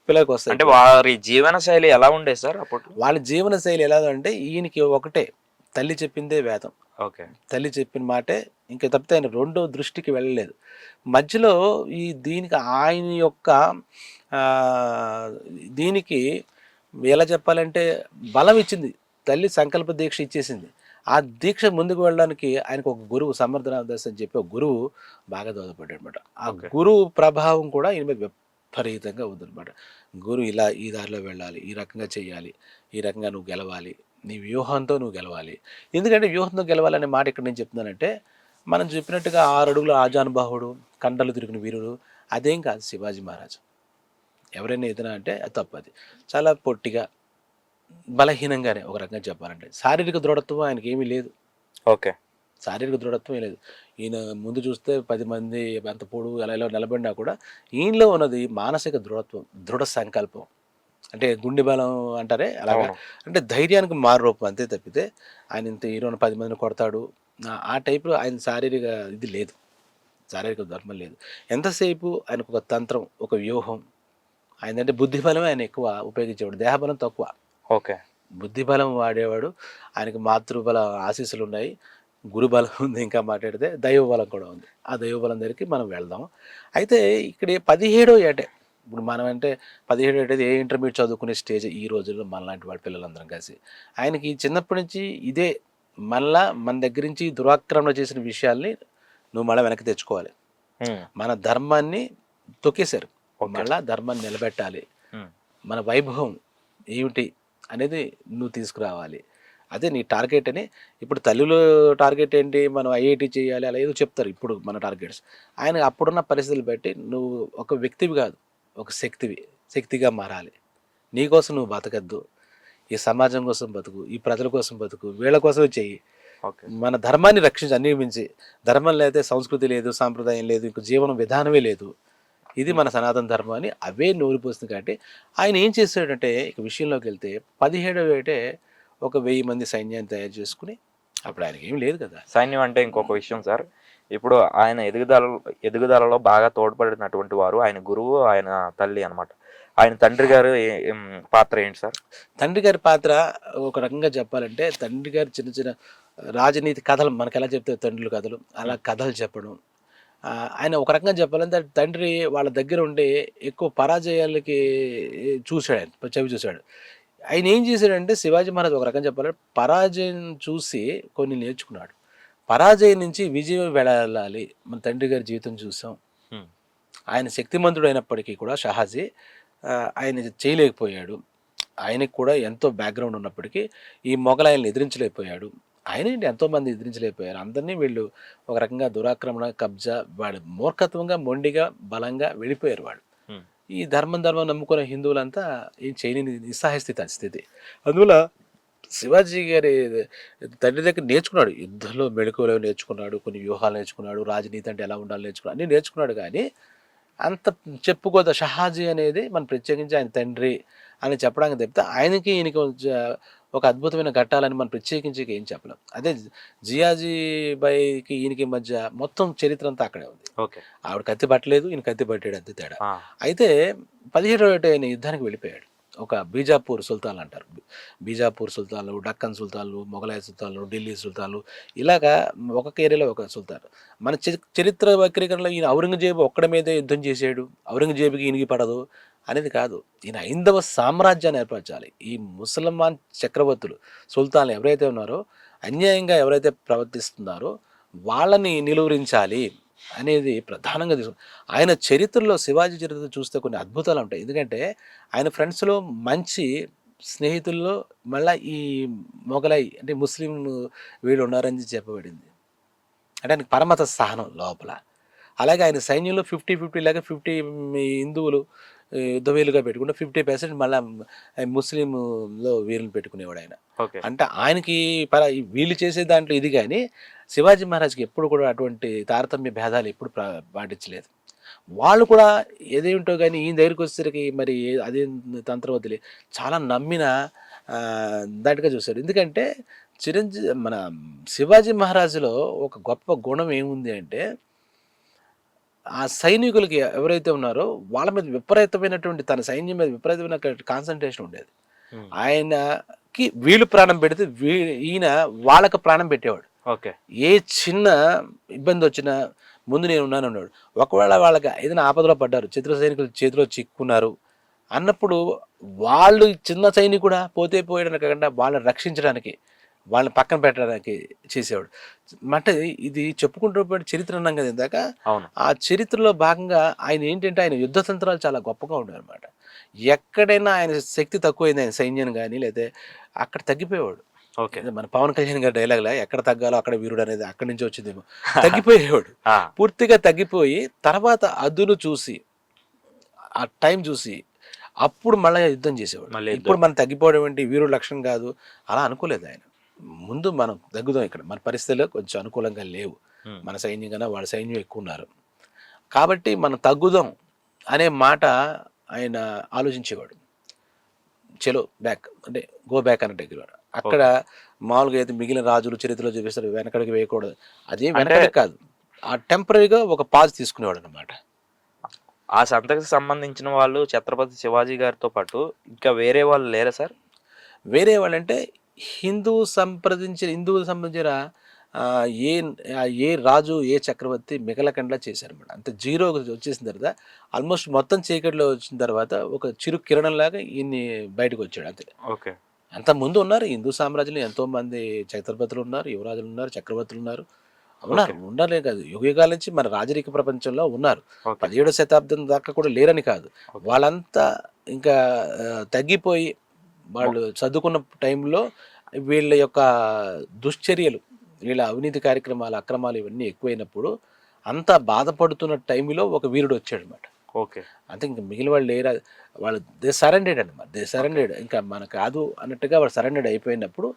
పిల్లలకు వస్తాయి. అంటే వారి జీవన శైలి ఎలా ఉండేది సార్ అప్పుడు? వాళ్ళ జీవన శైలి ఎలా అంటే ఈయనకి ఒకటే, తల్లి చెప్పిందే వేదం. ఓకే. తల్లి చెప్పిన మాటే, ఇంకా తప్పితే ఆయన రెండో దృష్టికి వెళ్ళలేదు. మధ్యలో దీనికి ఆయన యొక్క దీనికి ఎలా చెప్పాలంటే బలం ఇచ్చింది తల్లి, సంకల్ప దీక్ష ఇచ్చేసింది. ఆ దీక్ష ముందుకు వెళ్ళడానికి ఆయనకు ఒక గురువు, సమర్థనాథ్ అని చెప్పి ఒక గురువు బాగా దోహదపడ్డాడు అనమాట. ఆ గురువు ప్రభావం కూడా ఈయన మీద విపరీతంగా ఉందన్నమాట. గురువు ఇలా ఈ దారిలో వెళ్ళాలి, ఈ రకంగా చేయాలి, ఈ రకంగా నువ్వు గెలవాలి, నీ వ్యూహంతో నువ్వు గెలవాలి. ఎందుకంటే వ్యూహంతో గెలవాలనే మాట ఇక్కడ నేను చెప్తున్నానంటే, మనం చెప్పినట్టుగా 6 అడుగుల ఆజానుబాహుడు, కండలు తిరిగిన వీరుడు అదేం కాదు శివాజీ మహారాజు. ఎవరైనా ఏదైనా అంటే అది తప్పది. చాలా పొట్టిగా బలహీనంగానే ఒక రకంగా చెప్పాలంటే. శారీరక దృఢత్వం ఆయనకి ఏమీ లేదు. ఓకే. శారీరక దృఢత్వం లేదు. ఈయన ముందు చూస్తే 10 మంది ఎంత పొడుగు ఎలా నిలబడినా కూడా ఈయనలో ఉన్నది మానసిక దృఢత్వం, దృఢ సంకల్పం. అంటే గుండె బలం అంటారే అలాగా. అవును. అంటే ధైర్యానికి మారు రూపం అంతే తప్పితే ఆయన ఇంత హీరోని 10 మందిని కొడతాడు. ఆ టైప్‌లో ఆయన శారీరక ఇది లేదు. శారీరక ధర్మం లేదు. ఎంతసేపు ఆయనకు ఒక తంత్రం, ఒక వ్యూహం. ఆయనంటే బుద్ధి బలమే ఆయన ఎక్కువ ఉపయోగించేవాడు. దేహబలం తక్కువ. ఓకే. బుద్ధి బలం వాడేవాడు. ఆయనకి మాతృబల ఆశీస్సులున్నాయి. గురుబలం ఉంది ఇంకా మాట్లాడితే. దైవబలం కూడా ఉంది. ఆ దైవబలం దగ్గరికి మనం వెళ్దాం. అయితే ఇక్కడ 17 ఏటే. ఇప్పుడు మనం అంటే 17 ఏటది ఏ ఇంటర్మీడియేట్ చదువుకునే స్టేజ్ ఈ రోజుల్లో మనలాంటి వాడి పిల్లలందరం కలిసి. ఆయనకి చిన్నప్పటి నుంచి ఇదే మళ్ళా మన దగ్గర నుంచి దురాక్రమణ చేసిన విషయాల్ని నువ్వు మళ్ళా వెనక్కి తెచ్చుకోవాలి. హ్మ్. మన ధర్మాన్ని తొక్కేశారు. ఓకే. మళ్ళా ధర్మాన్ని నిలబెట్టాలి. హ్మ్. మన వైభవం ఏమిటి అనేది నువ్వు తీసుకురావాలి. అదే నీ టార్గెట్ అని. ఇప్పుడు తల్లులు టార్గెట్ ఏంటి? మనం ఐఐటీ చేయాలి అలా ఏదో చెప్తారు ఇప్పుడు మన టార్గెట్స్. ఆయన అప్పుడున్న పరిస్థితులు బట్టి నువ్వు ఒక వ్యక్తివి కాదు, ఒక శక్తివి. శక్తిగా మారాలి. నీకోసం నువ్వు బతకద్దు. ఈ సమాజం కోసం బతుకు, ఈ ప్రజల కోసం బతుకు, వీళ్ళ కోసమే చెయ్యి. ఓకే. మన ధర్మాన్ని రక్షించి అన్నీ మించి. ధర్మం లేకపోతే సంస్కృతి లేదు, సాంప్రదాయం లేదు, ఇంక జీవన విధానమే లేదు. ఇది మన సనాతన ధర్మం అని అవే నూరిపోస్తుంది కాబట్టి ఆయన ఏం చేశాడంటే ఇక విషయంలోకి వెళ్తే 17వ ఏటే ఒక 1000 మంది సైన్యాన్ని తయారు చేసుకుని అప్పుడు ఆయనకి ఏం లేదు కదా. సైన్యం అంటే ఇంకొక విషయం సార్. ఇప్పుడు ఆయన ఎదుగుదలలో బాగా తోడ్పడినటువంటి వారు ఆయన గురువు, ఆయన తల్లి అన్నమాట. ఆయన తండ్రి గారు పాత్ర ఏంటి సార్? తండ్రి గారి పాత్ర ఒక రకంగా చెప్పాలంటే తండ్రి గారు చిన్న చిన్న రాజనీతి కథలు మనకు ఎలా చెప్తారు తండ్రుల కథలు అలా కథలు చెప్పడం. ఆయన ఒక రకంగా చెప్పాలంటే తండ్రి వాళ్ళ దగ్గర ఉండి ఎక్కువ పరాజయాలకి చూశాడు, ఆయన చవి చూశాడు. ఆయన ఏం చేశాడంటే శివాజీ మహారాజ్ ఒక రకంగా చెప్పాలంటే పరాజయం చూసి కొన్ని నేర్చుకున్నాడు. పరాజయం నుంచి విజయం వెళ్ళాలి మన తండ్రి గారి జీవితం చూసాం. హ్మ్. ఆయన శక్తిమంతుడు అయినప్పటికీ కూడా షహాజీ ఆయన చేయలేకపోయాడు. ఆయనకి కూడా ఎంతో బ్యాక్గ్రౌండ్ ఉన్నప్పటికీ ఈ మొఘలాయల్ని ఎదిరించలేకపోయాడు. ఆయన ఏంటి ఎంతోమంది ఎదిరించలేకపోయారు. అందరినీ వీళ్ళు ఒక రకంగా దురాక్రమణ, కబ్జా, వాడు మూర్ఖత్వంగా, మొండిగా, బలంగా వెళ్ళిపోయారు వాళ్ళు. హ్మ్. ఈ ధర్మం నమ్ముకున్న హిందువులంతా ఏం చేయలేని నిస్సహాయ స్థితి. అందువల్ల శివాజీ గారి తండ్రి దగ్గర నేర్చుకున్నాడు. యుద్ధంలో మెళకువలు నేర్చుకున్నాడు, కొన్ని వ్యూహాలు నేర్చుకున్నాడు, రాజనీతి అంటే ఎలా ఉండాలో నేర్చుకున్నాడు, అన్నీ నేర్చుకున్నాడు. కానీ అంత చెప్పుకోద షహాజీ అనేది మనం ప్రత్యేకించి ఆయన తండ్రి అని చెప్పడానికి తప్పితే ఆయనకి ఈయనకి ఒక అద్భుతమైన ఘట్టాలని మనం ప్రత్యేకించి ఏం చెప్పలేం. అదే జియాజీ బాయ్కి ఈయనకి మధ్య మొత్తం చరిత్ర అంతా అక్కడే ఉంది. ఓకే. ఆవిడ కత్తి పట్టలేదు, ఈయన కత్తి పట్టాడు, అంతే తేడా. ఆ. అయితే 17వ ఏట ఆయన యుద్ధానికి వెళ్ళిపోయాడు. ఒక బీజాపూర్ సుల్తాన్ అంటారు. బీజాపూర్ సుల్తాన్లు, డక్కన్ సుల్తాన్లు, మొఘలాయ సుల్తాన్లు, ఢిల్లీ సుల్తాన్లు ఇలాగా ఒక్కొక్క ఏరియాలో ఒక సుల్తాన్. మన చరిత్ర వక్రీకరణలో ఈయన ఔరంగజేబు ఒక్కడి మీదే యుద్ధం చేసాడు, ఔరంగజేబుకి ఈయనకి పడదు అనేది కాదు. ఈయన ఐందవ సామ్రాజ్యాన్ని ఏర్పరచాలి. ఈ ముసల్మాన్ చక్రవర్తులు, సుల్తాన్లు ఎవరైతే ఉన్నారో అన్యాయంగా ఎవరైతే ప్రవర్తిస్తున్నారో వాళ్ళని నిలువరించాలి అనేది ప్రధానంగా తీసుకు. ఆయన చరిత్రలో శివాజీ చరిత్ర చూస్తే కొన్ని అద్భుతాలు ఉంటాయి. ఎందుకంటే ఆయన ఫ్రెండ్స్లో మంచి స్నేహితుల్లో మళ్ళీ ఈ మొఘలై అంటే ముస్లిం వీళ్ళు ఉన్నారని చెప్పబడింది. అంటే ఆయనకి పరమత సహనం లోపల. అలాగే ఆయన సైన్యంలో 50-50 లాగా 50 హిందువులు యుద్ధవీలుగా పెట్టుకుంటే 50% మళ్ళీ ముస్లింలో వీరులను పెట్టుకునేవాడు ఆయన. ఓకే. అంటే ఆయనకి వీళ్ళు చేసే దాంట్లో ఇది కానీ శివాజీ మహారాజ్కి ఎప్పుడు కూడా అటువంటి తారతమ్య భేదాలు ఎప్పుడు పాటించలేదు. వాళ్ళు కూడా ఏదేమిటో కానీ ఈయన దగ్గరికి వచ్చేసరికి మరి అదే తంత్రం వదిలే చాలా నమ్మిన దాటిగా చూశారు. ఎందుకంటే మన శివాజీ మహారాజులో ఒక గొప్ప గుణం ఏముంది అంటే ఆ సైనికులకి ఎవరైతే ఉన్నారో వాళ్ళ మీద విపరీతమైనటువంటి తన సైన్యం మీద విపరీతమైన కాన్సన్ట్రేషన్ ఉండేది. హ్మ్. ఆయనకి వీళ్ళు ప్రాణం పెడితే ఈయన వాళ్ళకి ప్రాణం పెట్టేవాడు. ఓకే. ఏ చిన్న ఇబ్బంది వచ్చినా ముందు నేను ఉన్నాను అన్నాడు. ఒకవేళ వాళ్ళకి ఏదైనా ఆపదలో పడ్డారు, చిత్ర సైనికులు చేతిలో చిక్కున్నారు అన్నప్పుడు వాళ్ళు చిన్న సైనికుడా పోతే పోయడానికి కాకుండా వాళ్ళని రక్షించడానికి, వాళ్ళని పక్కన పెట్టడానికి చేసేవాడు. అంటే ఇది చెప్పుకుంటూ చరిత్ర అన్నాం కదా ఇందాక. అవును. ఆ చరిత్రలో భాగంగా ఆయన ఏంటంటే ఆయన యుద్ధ తంత్రాలు చాలా గొప్పగా ఉండేవి అనమాట. ఎక్కడైనా ఆయన శక్తి తక్కువైంది ఆయన సైన్యం కానీ లేదా అక్కడ తగ్గిపోయేవాడు. ఓకే. మన పవన్ కళ్యాణ్ గారి డైలాగ్లా ఎక్కడ తగ్గాలో అక్కడ వీరుడు అనేది అక్కడి నుంచి వచ్చిందేమో. తగ్గిపోయేవాడు, ఆ. పూర్తిగా తగ్గిపోయి తర్వాత అదును చూసి ఆ టైం చూసి అప్పుడు మళ్ళీ యుద్ధం చేసేవాడు. మళ్ళీ ఇప్పుడు మనం తగ్గిపోవడం ఏంటి వీరుడు లక్షణం కాదు అలా అనుకోలేదు ఆయన. ముందు మనం తగ్గుదాం, ఇక్కడ మన పరిస్థితులు కొంచెం అనుకూలంగా లేవు, హ్మ్. మన సైన్యం కన్నా వాళ్ళ సైన్యం ఎక్కువ ఉన్నారు కాబట్టి మనం తగ్గుదాం అనే మాట ఆయన ఆలోచించేవాడు. చలో బ్యాక్ అంటే గో బ్యాక్ అన్నట్టు అక్కడ మామూలుగా అయితే మిగిలిన రాజులు చరిత్రలో చూపిస్తారు వెనకడికి వేయకూడదు, అది వెనకడికి కాదు, ఆ టెంపరీగా ఒక పాజ్ తీసుకునేవాడు అనమాట. ఆ సంతకి సంబంధించిన వాళ్ళు ఛత్రపతి శివాజీ గారితో పాటు ఇంకా వేరే వాళ్ళు లేరా సార్? వేరే వాళ్ళంటే హిందువులకు సంబంధించిన ఆ, ఏ ఏ రాజు ఏ చక్రవర్తి మిగలకుండా చేశారన్నమాట. అంత జీరో వచ్చేసిన తర్వాత ఆల్మోస్ట్ మొత్తం చీకటిలో వచ్చిన తర్వాత ఒక చిరు కిరణంలాగా ఈయన్ని బయటకు వచ్చాడు అంతే. ఓకే. అంత ముందు ఉన్నారు హిందూ సామ్రాజ్యంలో ఎంతో మంది ఛత్రపతులు ఉన్నారు, యువరాజులు ఉన్నారు, చక్రవర్తులు ఉన్నారు, ఉన్నారు, ఉండలే కాదు, యుగాల నుంచి మన రాజరిక ప్రపంచంలో ఉన్నారు. 17వ శతాబ్దం దాకా కూడా లేరని కాదు, వాళ్ళంతా ఇంకా తగ్గిపోయి వాళ్ళు చదువుకున్న టైంలో వీళ్ళ యొక్క దుశ్చర్యలు, వీళ్ళ అవినీతి కార్యక్రమాలు, అక్రమాలు ఇవన్నీ ఎక్కువైనప్పుడు అంతా బాధపడుతున్న టైంలో ఒక వీరుడు వచ్చాడు అనమాట. ఓకే. అంటే ఇంకా మిగిలిన వాళ్ళు లేరా, వాళ్ళు దే సరెండెడ్ అనమాట, దే సరెండెడ్, ఇంకా మన కాదు అన్నట్టుగా వాళ్ళు సరెండెడ్ అయిపోయినప్పుడు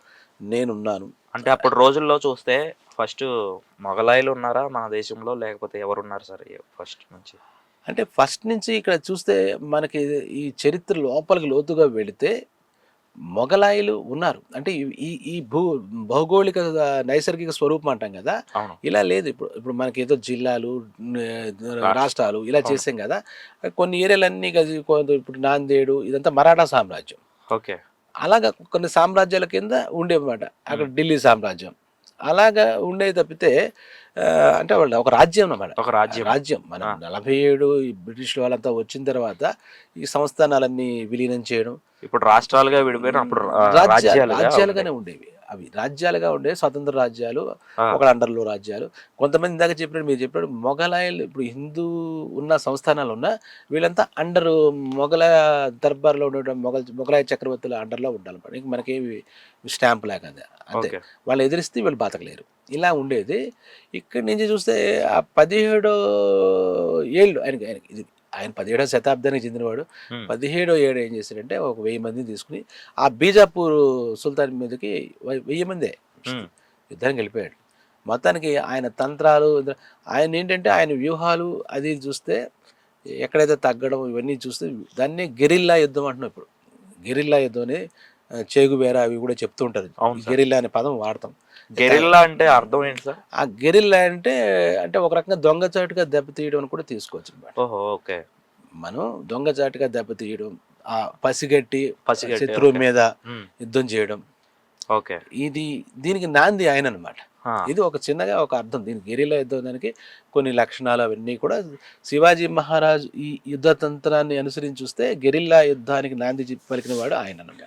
నేనున్నాను. అంటే అప్పుడు రోజుల్లో చూస్తే ఫస్ట్ మొఘలాయిలు ఉన్నారా మన దేశంలో, లేకపోతే ఎవరు ఉన్నారు సార్ ఫస్ట్ నుంచి? అంటే ఫస్ట్ నుంచి ఇక్కడ చూస్తే మనకి ఈ చరిత్ర లోపలికి లోతుగా వెళితే మొఘలాయిలు ఉన్నారు. అంటే ఈ ఈ భౌగోళిక నైసర్గిక స్వరూపం అంటాం కదా, ఇలా లేదు. ఇప్పుడు ఇప్పుడు మనకి ఏదో జిల్లాలు, రాష్ట్రాలు ఇలా చేసాం కదా, కొన్ని ఏరియాలన్నీ ఇప్పుడు నాందేడు ఇదంతా మరాఠా సామ్రాజ్యం. ఓకే. అలాగా కొన్ని సామ్రాజ్యాల కింద ఉండేవన్నమాట. అక్కడ ఢిల్లీ సామ్రాజ్యం అలాగా ఉండేది తప్పితే అంటే వాళ్ళు ఒక రాజ్యం అన్నమాట, ఒక రాజ్యం. మనం 47 ఈ బ్రిటిష్ వాళ్ళంతా వచ్చిన తర్వాత ఈ సంస్థానాలన్నీ విలీనం చేయడం, ఇప్పుడు రాష్ట్రాలుగా విడిపోయిన అప్పుడు రాజ్యాలుగానే ఉండేవి. అవి రాజ్యాలుగా ఉండే స్వతంత్ర రాజ్యాలు, ఒక అండర్లో రాజ్యాలు. కొంతమంది ఇందాక చెప్పినట్టు మీరు చెప్పినట్టు మొఘలాయలు ఇప్పుడు హిందూ ఉన్న సంస్థానాలు ఉన్న వీళ్ళంతా అండర్ మొఘలాయ దర్బార్లో ఉండే మొఘలాయ చక్రవర్తుల అండర్లో ఉండాలన్నమాట. ఇంక మనకేమి స్టాంప్ లాగా అంతే, వాళ్ళు ఎదిరిస్తే వీళ్ళు బతకలేరు, ఇలా ఉండేది. ఇక్కడి నుంచి చూస్తే ఆ 17 ఏళ్ళు ఆయనకి ఇది ఆయన 17వ శతాబ్దానికి చెందినవాడు. 17వ ఏడు ఏం చేశాడంటే ఒక 1000 మందిని తీసుకుని ఆ బీజాపూర్ సుల్తాన్ మీదకి 1000 మందే యుద్ధానికి వెళ్ళిపోయాడు. మొత్తానికి ఆయన తంత్రాలు, ఆయన ఏంటంటే ఆయన వ్యూహాలు అది చూస్తే ఎక్కడైతే తగ్గడం ఇవన్నీ చూస్తే దాన్ని గెరిల్లా యుద్ధం అంటున్నాం. ఇప్పుడు గెరిల్లా యుద్ధం అని చేగుబేరా అవి కూడా చెప్తూ ఉంటారు. గెరిల్లా అనే పదం వాడతాం. గెరిల్లా అంటే అర్థం ఏంటి సార్? ఆ గెరిల్లా అంటే అంటే ఒక రకంగా దొంగచాటుగా దెబ్బతీయడం అని కూడా తీసుకోవచ్చు అనమాట. ఓకే. మనం దొంగచాటుగా దెబ్బతీయడం, ఆ పసిగట్టి శత్రువు మీద యుద్ధం చేయడం, ఓకే, ఇది దీనికి నాంది ఆయన అనమాట. ఇది ఒక చిన్నగా ఒక అర్థం. దీనికి గెరిల్లా యుద్ధం దానికి కొన్ని లక్షణాలు అవన్నీ కూడా శివాజీ మహారాజ్ ఈ యుద్ధ తంత్రాన్ని అనుసరించి చూస్తే గెరిల్లా యుద్ధానికి నాంది పలికిన వాడు ఆయన అనమాట.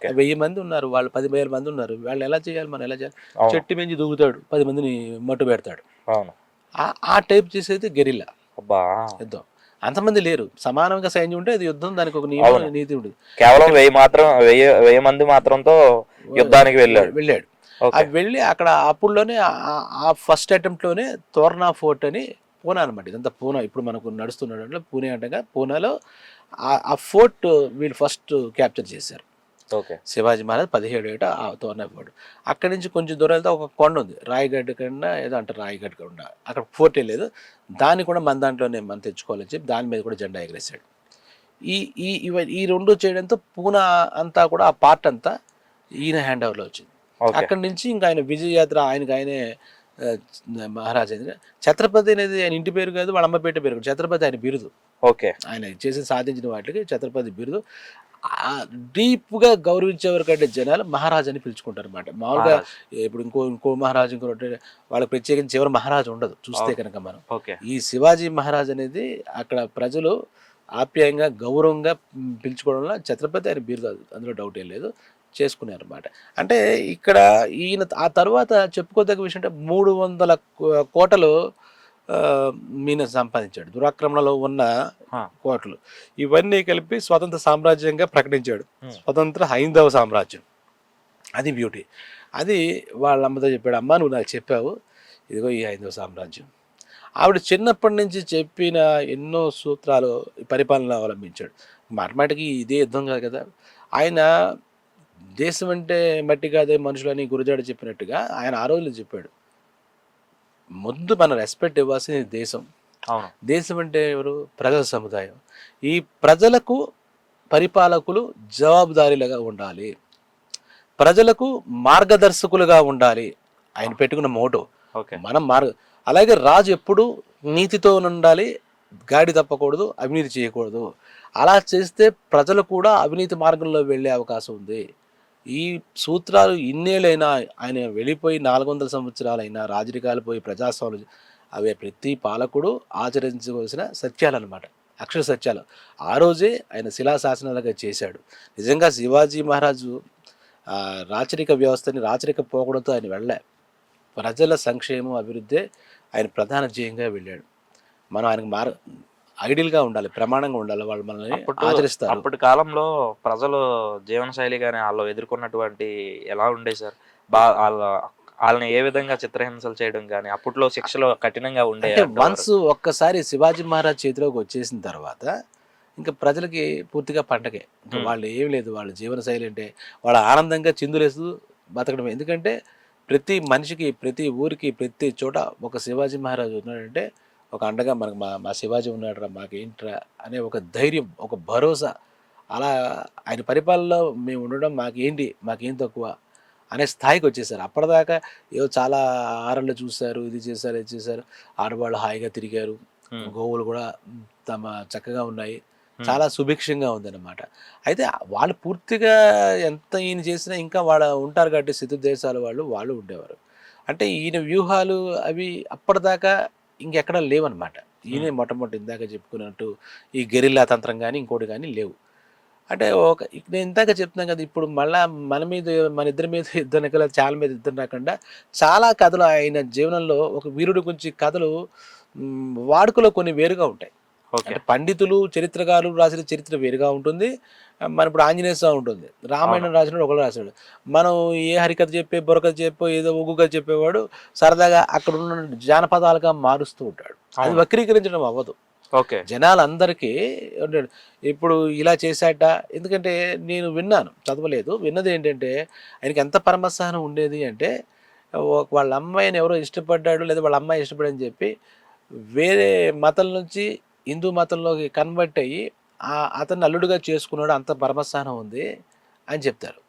1000 మంది ఉన్నారు, వాళ్ళు 10,000 మంది ఉన్నారు, వాళ్ళు ఎలా చేయాలి, మనం ఎలా చేయాలి, చెట్టు మించి దూకుతాడు, 10 మందిని మట్టు పెడతాడు, ఆ టైప్ చేసేది గెరిల్లా యుద్ధం. అంతమంది లేరు, సమానంగా సైన్యం ఉంటే అది యుద్ధం, దానికి ఒక నియమం నీతి ఉంటుంది. కేవలం 1000 మంది మాత్రంతో యుద్ధానికి వెళ్ళాడు. అది వెళ్ళి అక్కడ అప్పుడులోనే ఆ ఫస్ట్ అటెంప్ట్లోనే తోర్నా ఫోర్ట్ అని పూనా అనమాట, ఇదంతా పూనా ఇప్పుడు మనకు నడుస్తున్న పూణే అంటే పూనాలో ఆ ఫోర్ట్ వీళ్ళు ఫస్ట్ క్యాప్చర్ చేశారు. శివాజీ మహారాజ్ 17 ఏట ఆ తోర్నా ఫోర్ట్. అక్కడి నుంచి కొంచెం దూరం వెళ్తే ఒక కొండ ఉంది, రాయగఢ్ కన్నా ఏదో అంటారు, రాయగఢ్ కొండ, అక్కడ ఫోర్ట్ లేదు, దాన్ని కూడా మన దాంట్లోనే మనం తెచ్చుకోవాలని చెప్పి దాని మీద కూడా జెండా ఎగరేశాడు. ఈ రెండు చేయడంతో పూనా అంతా కూడా ఆ పార్ట్ అంతా ఈయన హ్యాండ్ ఓవర్లో వచ్చింది. అక్కడి నుంచి ఇంకా ఆయన విజయయాత్ర, ఆయనకి మహారాజా ఛత్రపతి అనేది ఆయన ఇంటి పేరు కాదు, వాళ్ళ అమ్మ పేట పేరు, ఛత్రపతి ఆయన బిరుదు. ఆయన చేసి సాధించిన వాటికి ఛత్రపతి బిరుదు. డీప్గా గౌరవించేవారికంటే జనాలు మహారాజు అని పిలుచుకుంటారు అనమాట. మామూలుగా ఇప్పుడు ఇంకో మహారాజు వాళ్ళకి ప్రత్యేకించి ఎవరు మహారాజు ఉండదు చూస్తే కనుక మనం. ఈ శివాజీ మహారాజ్ అనేది అక్కడ ప్రజలు ఆప్యాయంగా గౌరవంగా పిలుచుకోవడంలో ఛత్రపతి ఆయన బిరుదు, అందులో డౌట్ ఏం లేదు, చేసుకున్నారు అనమాట. అంటే ఇక్కడ ఈయన ఆ తర్వాత చెప్పుకోదగ్గ విషయం అంటే 300 కోటలు ఈయన సంపాదించాడు, దురాక్రమణలో ఉన్న కోటలు ఇవన్నీ కలిపి స్వతంత్ర సామ్రాజ్యంగా ప్రకటించాడు, స్వతంత్ర హైందవ సామ్రాజ్యం. అది బ్యూటీ. అది వాళ్ళ అమ్మతో చెప్పాడు, అమ్మ నువ్వు నాకు చెప్పావు, ఇదిగో ఈ హైందవ సామ్రాజ్యం. ఆవిడ చిన్నప్పటి నుంచి చెప్పిన ఎన్నో సూత్రాలు పరిపాలన అవలంబించాడు. మాటమాటికి ఇదే యుద్ధం కాదు కదా, ఆయన దేశం అంటే మట్టి కాదే మనుషులని గురజాడ చెప్పినట్టుగా ఆయన ఆ రోజులు చెప్పాడు, ముందు మన రెస్పెక్ట్ ఇవ్వాల్సింది దేశం. దేశం అంటే ఎవరు? ప్రజల సముదాయం. ఈ ప్రజలకు పరిపాలకులు జవాబుదారీలుగా ఉండాలి, ప్రజలకు మార్గదర్శకులుగా ఉండాలి. ఆయన పెట్టుకున్న మోటో ఓకే. మనం అలాగే రాజు ఎప్పుడు నీతితో ఉండాలి, గాడి తప్పకూడదు, అవినీతి చేయకూడదు. అలా చేస్తే ప్రజలు కూడా అవినీతి మార్గంలో వెళ్ళే అవకాశం ఉంది. ఈ సూత్రాలు ఇన్నేళ్ళైనా, ఆయన వెళ్ళిపోయి 400 సంవత్సరాలైనా, రాజరికాలు పోయి ప్రజాస్వామ్యం, అవే ప్రతి పాలకుడు ఆచరించవలసిన సత్యాలన్నమాట, అక్షర సత్యాలు. ఆ రోజే ఆయన శిలాశాసనాలుగా చేశాడు. నిజంగా శివాజీ మహారాజు రాచరిక వ్యవస్థని రాచరిక పోకడతో ఆయన వెళ్ళే, ప్రజల సంక్షేమం అభివృద్ధే ఆయన ప్రధాన ధ్యేయంగా వెళ్ళాడు. మనం ఆయనకు ఐడియల్గా ఉండాలి, ప్రమాణంగా ఉండాలి, వాళ్ళు మనల్ని ఆచరిస్తారు. అప్పటి కాలంలో ప్రజలు జీవనశైలి కానీ వాళ్ళు ఎదుర్కొన్నటువంటి ఎలా ఉండే సార్? వాళ్ళని ఏ విధంగా చిత్రహింసలు చేయడం కానీ, అప్పట్లో శిక్షలు కఠినంగా ఉండే. అంటే వన్స్ ఒక్కసారి శివాజీ మహారాజ్ చేతిలోకి వచ్చేసిన తర్వాత ఇంకా ప్రజలకి పూర్తిగా పండగే. ఇంకా వాళ్ళు ఏం లేదు, వాళ్ళ జీవనశైలి అంటే వాళ్ళ ఆనందంగా చిందులేస్తూ బతకడం. ఎందుకంటే ప్రతి మనిషికి, ప్రతి ఊరికి, ప్రతి చోట ఒక శివాజీ మహారాజు ఉన్నాడంటే ఒక అండగా మనకు మా శివాజీ ఉన్నాడురా, మాకేంట్రా అనే ఒక ధైర్యం, ఒక భరోసా. అలా ఆయన పరిపాలనలో మేము ఉండడం మాకేం తక్కువ అనే స్థాయికి వచ్చేసారు. అప్పటిదాకా ఏదో చాలా ఆరళ్ళు చూశారు, ఇది చేశారు, ఇది చేశారు, ఆడవాళ్ళు హాయిగా తిరిగారు, గోవులు కూడా తమ చక్కగా ఉన్నాయి, చాలా సుభిక్షంగా ఉందన్నమాట. అయితే వాళ్ళు పూర్తిగా ఎంత ఈయన చేసినా ఇంకా వాళ్ళ ఉంటారు కాబట్టి శత్రు దేశాల వాళ్ళు ఉండేవారు. అంటే ఈయన వ్యూహాలు అవి అప్పటిదాకా ఇంకెక్కడ లేవన్నమాట. ఈయనే మొట్టమొదటి ఇందాక చెప్పుకున్నట్టు ఈ గెరిల్లా తంత్రం కానీ ఇంకోటి కానీ లేవు. అంటే నేను ఇందాక చెప్తున్నాను కదా, ఇప్పుడు మళ్ళా మన ఇద్దరి మీద యుద్ధం ఎక్కల, చాలా మీద యుద్ధం రాకుండా చాలా కథలు ఆయన జీవనంలో ఒక వీరుడి గురించి కథలు వాడుకలో కొన్ని వేరుగా ఉంటాయి. అంటే పండితులు చరిత్రకారులు రాసిన చరిత్ర వేరుగా ఉంటుంది. మన ఇప్పుడు ఆంజనేయ స్వామి ఉంటుంది, రామాయణం రాసినాడు ఒకళ్ళు రాశాడు. మనం ఏ హరికథ చెప్పే, బుర్రకథ చెప్పో, ఏదో ఒగ్గు కథ చెప్పేవాడు సరదాగా అక్కడ ఉన్న జానపదాలుగా మారుస్తూ ఉంటాడు. అది వక్రీకరించడం అవ్వదు. ఓకే. జనాలందరికీ ఇప్పుడు ఇలా చేశాట. ఎందుకంటే నేను విన్నాను, చదవలేదు, విన్నది ఏంటంటే ఆయనకి ఎంత పరమసహనం ఉండేది అంటే వాళ్ళ అమ్మాయిని ఎవరో ఇష్టపడ్డాడు, లేదా వాళ్ళ అమ్మాయి ఇష్టపడని చెప్పి వేరే మతం నుంచి హిందూ మతంలోకి కన్వర్ట్ అయ్యి అతన్ని అల్లుడుగా చేసుకున్నాడు, అంత పరమస్థానం ఉంది అని చెప్తారు.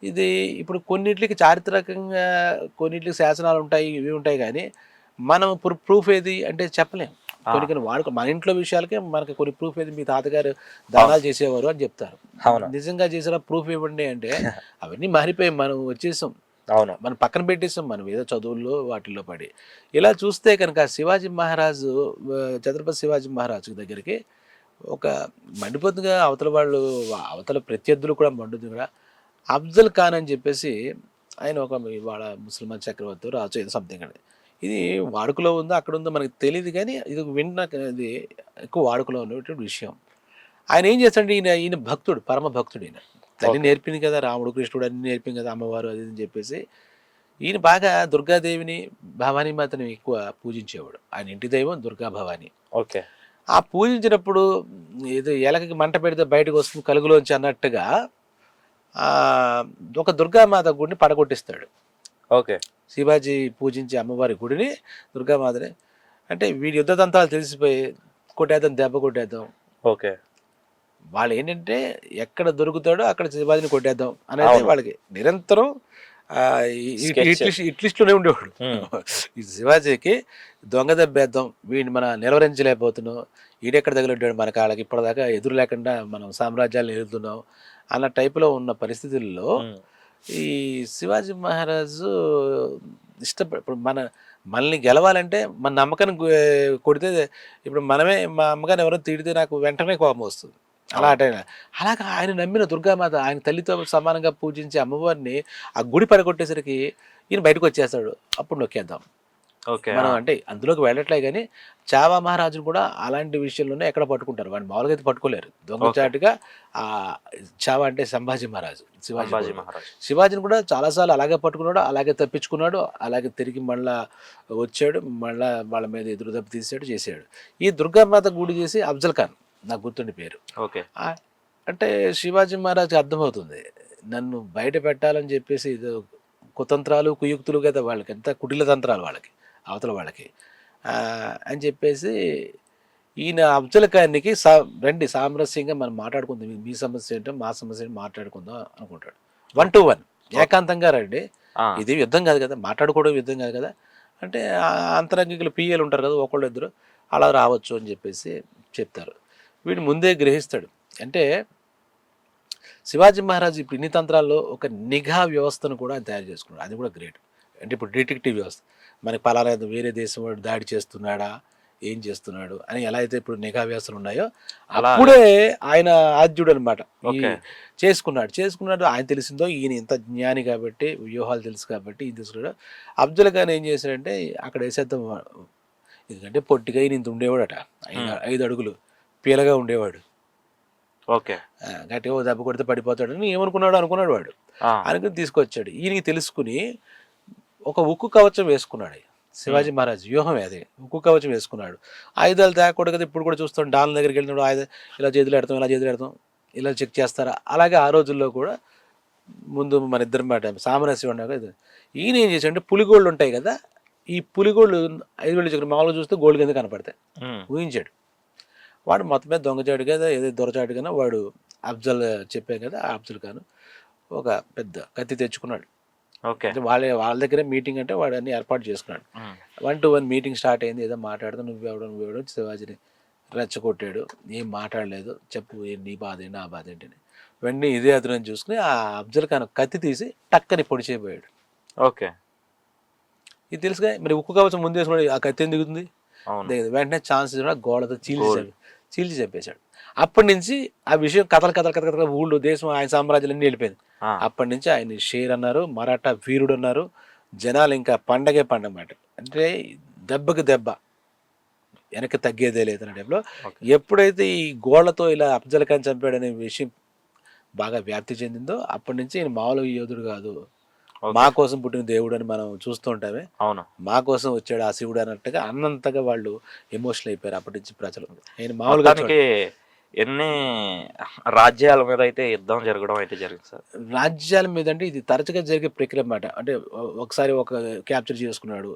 ఇది ఇప్పుడు కొన్నిటికి చారిత్రకంగా కొన్నిటికి శాసనాలు ఉంటాయి, ఇవి ఉంటాయి, కానీ మనం ఇప్పుడు ప్రూఫ్ ఏది అంటే చెప్పలేము. కొన్ని వాడుకో మన ఇంట్లో విషయాలకే మనకి కొన్ని ప్రూఫ్ ఏది, మీ తాతగారు దానాలు చేసేవారు అని చెప్తారు. నిజంగా చేసిన ప్రూఫ్ ఇవ్వండి అంటే అవన్నీ మారిపోయి మనం వచ్చేసాం. అవును, మనం పక్కన పెట్టేసాం, మనం ఏదో చదువుల్లో వాటిల్లో పడి. ఇలా చూస్తే కనుక శివాజీ మహారాజు, ఛత్రపతి శివాజీ మహారాజు దగ్గరికి ఒక మండిపోతుందిగా, అవతల ప్రత్యర్థులు కూడా మండుతుంది కూడా. అఫ్జల్ ఖాన్ అని చెప్పేసి ఆయన ఒక వాళ్ళ ముస్లిం చక్రవర్తి రాజు ఏదో సంథింగ్ అండి. ఇది వాడుకలో ఉందో అక్కడ ఉందో మనకి తెలియదు, కానీ ఇది ఇది ఎక్కువ వాడుకలో ఉన్నటువంటి విషయం. ఆయన ఏం చేస్తాడంటే ఈయన భక్తుడు, పరమ భక్తుడు. ఈయన తల్లి నేర్పింది కదా, రాముడు కృష్ణుడు అన్ని నేర్పింది కదా, అమ్మవారు అది అని చెప్పేసి ఈయన బాగా దుర్గాదేవిని, భవానీ మాతని ఎక్కువ పూజించేవాడు. ఆయన ఇంటి దైవం దుర్గా భవానీ. ఓకే. ఆ పూజించినప్పుడు ఏదో ఎలకకి మంట పెడితే బయటకు వస్తుంది కలుగులోంచి అన్నట్టుగా ఒక దుర్గామాత గుడిని పడగొట్టిస్తాడు. ఓకే. శివాజీ పూజించే అమ్మవారి గుడిని, దుర్గామాతని. అంటే వీడి యుద్ధతంత్రాలు తెలిసిపోయి కొట్టేద్దాం, దెబ్బ కొట్టేద్దాం. ఓకే. వాళ్ళు ఏంటంటే ఎక్కడ దొరుకుతాడో అక్కడ శివాజీని కొట్టేద్దాం అనేది వాళ్ళకి నిరంతరం ఇట్లిస్ట్లోనే ఉండేవాడు. ఈ శివాజీకి దొంగ దెబ్బేద్దాం, వీడిని మన నిలవరించలేకపోతున్నాం, ఈడెక్కడ తగిలింటాడు మన కాళ్ళకి, ఇప్పటిదాకా ఎదురు లేకుండా మనం సామ్రాజ్యాలను ఎదుగుతున్నాం అన్న టైపులో ఉన్న పరిస్థితుల్లో ఈ శివాజీ మహారాజు ఇప్పుడు మనల్ని గెలవాలంటే మన నమ్మకాన్ని కొడితే, ఇప్పుడు మనమే మా అమ్మగారిని ఎవరో తిడితే నాకు వెంటనే కోపం వస్తుంది. అలాగా ఆయన నమ్మిన దుర్గామాత, ఆయన తల్లితో సమానంగా పూజించే అమ్మవారిని ఆ గుడి పడగొట్టేసరికి ఈయన బయటకు వచ్చేస్తాడు. అప్పుడు నొక్కేద్దాం మనం అంటే అందులోకి వెళ్ళట్లే. కానీ చావా మహారాజును కూడా అలాంటి విషయంలోనే ఎక్కడ పట్టుకుంటారు, వాడిని మామూలుగా అయితే పట్టుకోలేరు. దొంగచాటుగా చావా అంటే సంభాజీ మహారాజు, శివాజీని కూడా చాలాసార్లు అలాగే పట్టుకున్నాడు, అలాగే తప్పించుకున్నాడు, అలాగే తిరిగి మళ్ళా వచ్చాడు, మళ్ళా వాళ్ళ మీద ఎదురు దెబ్బ తీసాడు, చేసాడు. ఈ దుర్గామాత గుడి చేసి అఫ్జల్ ఖాన్, నాకు గుర్తుండి పేరు. ఓకే. అంటే శివాజీ మహారాజ్కి అర్థమవుతుంది, నన్ను బయట పెట్టాలని చెప్పేసి ఇది కుతంత్రాలు కుయుక్తులు కదా వాళ్ళకి, ఎంత కుటిల తంత్రాలు వాళ్ళకి, అవతల వాళ్ళకి అని చెప్పేసి ఈయన అఫ్జల్ ఖాన్కి రండి సామరస్యంగా మనం మాట్లాడుకుందాం, మీ సమస్య ఏంటో మా సమస్య ఏంటో మాట్లాడుకుందాం అనుకుంటాడు. 1-to-1 ఏకాంతంగా రండి, ఆ, ఇది యుద్ధం కాదు కదా, మాట్లాడుకోవడం యుద్ధం కాదు కదా అంటే అంతరంగికులు పిఏలు ఉంటారు కదా ఒకళ్ళు ఇద్దరు, అలా రావచ్చు అని చెప్పేసి చెప్తారు. వీడు ముందే గ్రహిస్తాడు. అంటే శివాజీ మహారాజ్ ఇప్పుడు ఇన్ని తంత్రాల్లో ఒక నిఘా వ్యవస్థను కూడా ఆయన తయారు చేసుకున్నాడు. అది కూడా గ్రేట్. అంటే ఇప్పుడు డిటెక్టివ్ వ్యవస్థ, మనకి పలానా వేరే దేశం వాడు దాడి చేస్తున్నాడా, ఏం చేస్తున్నాడు అని ఎలా అయితే ఇప్పుడు నిఘా వ్యవస్థలు ఉన్నాయో అలా అప్పుడే ఆయన ఆద్యుడు అనమాట. ఈ ఓకే. చేసుకున్నాడు. ఆయన తెలిసిందో ఈయన ఇంత జ్ఞాని కాబట్టి, వ్యూహాలు తెలుసు కాబట్టి ఈయన తీసుకున్నాడు. అఫ్జల్ ఖాన్ ఏం చేశాడంటే అక్కడ వేసేద్దాం, ఎందుకంటే పొట్టిగా ఈయన ఇంత ఉండేవాడట, 5 అడుగులు పీలగా ఉండేవాడు. ఓకే. గట్టిగా ఓ దెబ్బ కొడితే పడిపోతాడని అనుకున్నాడు వాడు. ఆ, అనుకుని తీసుకొచ్చాడు. ఈయనకి తెలుసుకుని ఒక ఉక్కు కవచం వేసుకున్నాడు శివాజీ మహారాజ్. వ్యూహమే అది, ఉక్కు కవచం వేసుకున్నాడు. ఆయుధాలు తేకూడదు కదా, ఇప్పుడు కూడా చూస్తాం డాన్ దగ్గరికి వెళ్ళినప్పుడు ఇలా చేతులు పెడతాం, ఇలా చెక్ చేస్తారా, అలాగే ఆ రోజుల్లో కూడా ముందు మన ఇద్దరు మాట సామరస్యం ఉండగా ఈయన ఏం చేశాడంటే పులిగోళ్ళు ఉంటాయి కదా, ఈ పులిగోళ్ళు 5 వేల చక్రం మామూలుగా చూస్తే గోల్డ్ కింద కనపడతాయి ఉమ్, ఊహించాడు. వాడు మొత్తం మీద దొంగచాడు కదా, ఏదో దొరచాడు కదా, వాడు అఫ్జల్ చెప్పాం కదా, ఆ అఫ్జల్ ఖాన్ ఒక పెద్ద కత్తి తెచ్చుకున్నాడు. ఓకే. అంటే వాళ్ళ దగ్గరే మీటింగ్ అంటే వాడు అన్ని ఏర్పాటు చేసుకున్నాడు. ఉమ్, 1-to-1 మీటింగ్ స్టార్ట్ అయింది. ఏదో మాట్లాడుతూ నువ్వెవడం శివాజీని రెచ్చగొట్టాడు. ఏం మాట్లాడలేదు. చెప్పు నీ బాధ ఏంటి, నా బాధ ఏంటి అని. వెంటనే ఇదే అతను చూసుకుని ఆ అఫ్జల్ ఖాన్ కత్తి తీసి టక్కని పొడి చేయబోయాడు. ఓకే. ఇది తెలుసుగా మరి, ఉక్కు కవచం ముందు వేసుకున్నాడు, ఆ కత్తి ఏం దిగుతుంది, అవును. దిగదు. వెంటనే ఛాన్స్ గోడతో చీల్చి చంపేశాడు. అప్పటి నుంచి ఆ విషయం కథలు ఊళ్ళో దేశం ఆయన సామ్రాజ్యాలన్నీ వెళ్ళిపోయింది. ఆ, అప్పటి నుంచి ఆయన షేర్ అన్నారు, మరాఠా వీరుడు అన్నారు. జనాలు ఇంకా పండగే పండగ. అంటే దెబ్బకి దెబ్బ వెనక్కి తగ్గేదే లేదన్న టైంలో ఓకే. ఎప్పుడైతే ఈ గోళ్లతో ఇలా అఫ్జల్ ఖాన్ చంపాడనే విషయం బాగా వ్యాప్తి చెందిందో అప్పటి నుంచి ఈయన మామూలు యోధుడు కాదు, ఓకే. మా కోసం పుట్టిన దేవుడు అని మనం చూస్తూ ఉంటామే. అవును. మా కోసం వచ్చాడు ఆ శివుడు అన్నట్టుగా అన్నంతగా వాళ్ళు ఎమోషనల్ అయిపోయారు అప్పటి నుంచి ప్రజలు. ఆయన మామూలుగా మొత్తానికి ఎన్ని రాజ్యాల మీద అయితే యుద్ధం జరగడం అయితే జరిగింది సార్? రాజ్యాల మీద అంటే ఇది తరచుగా జరిగే ప్రక్రియ అన్నమాట. అంటే ఒకసారి ఒక క్యాప్చర్ చేసుకున్నాడు,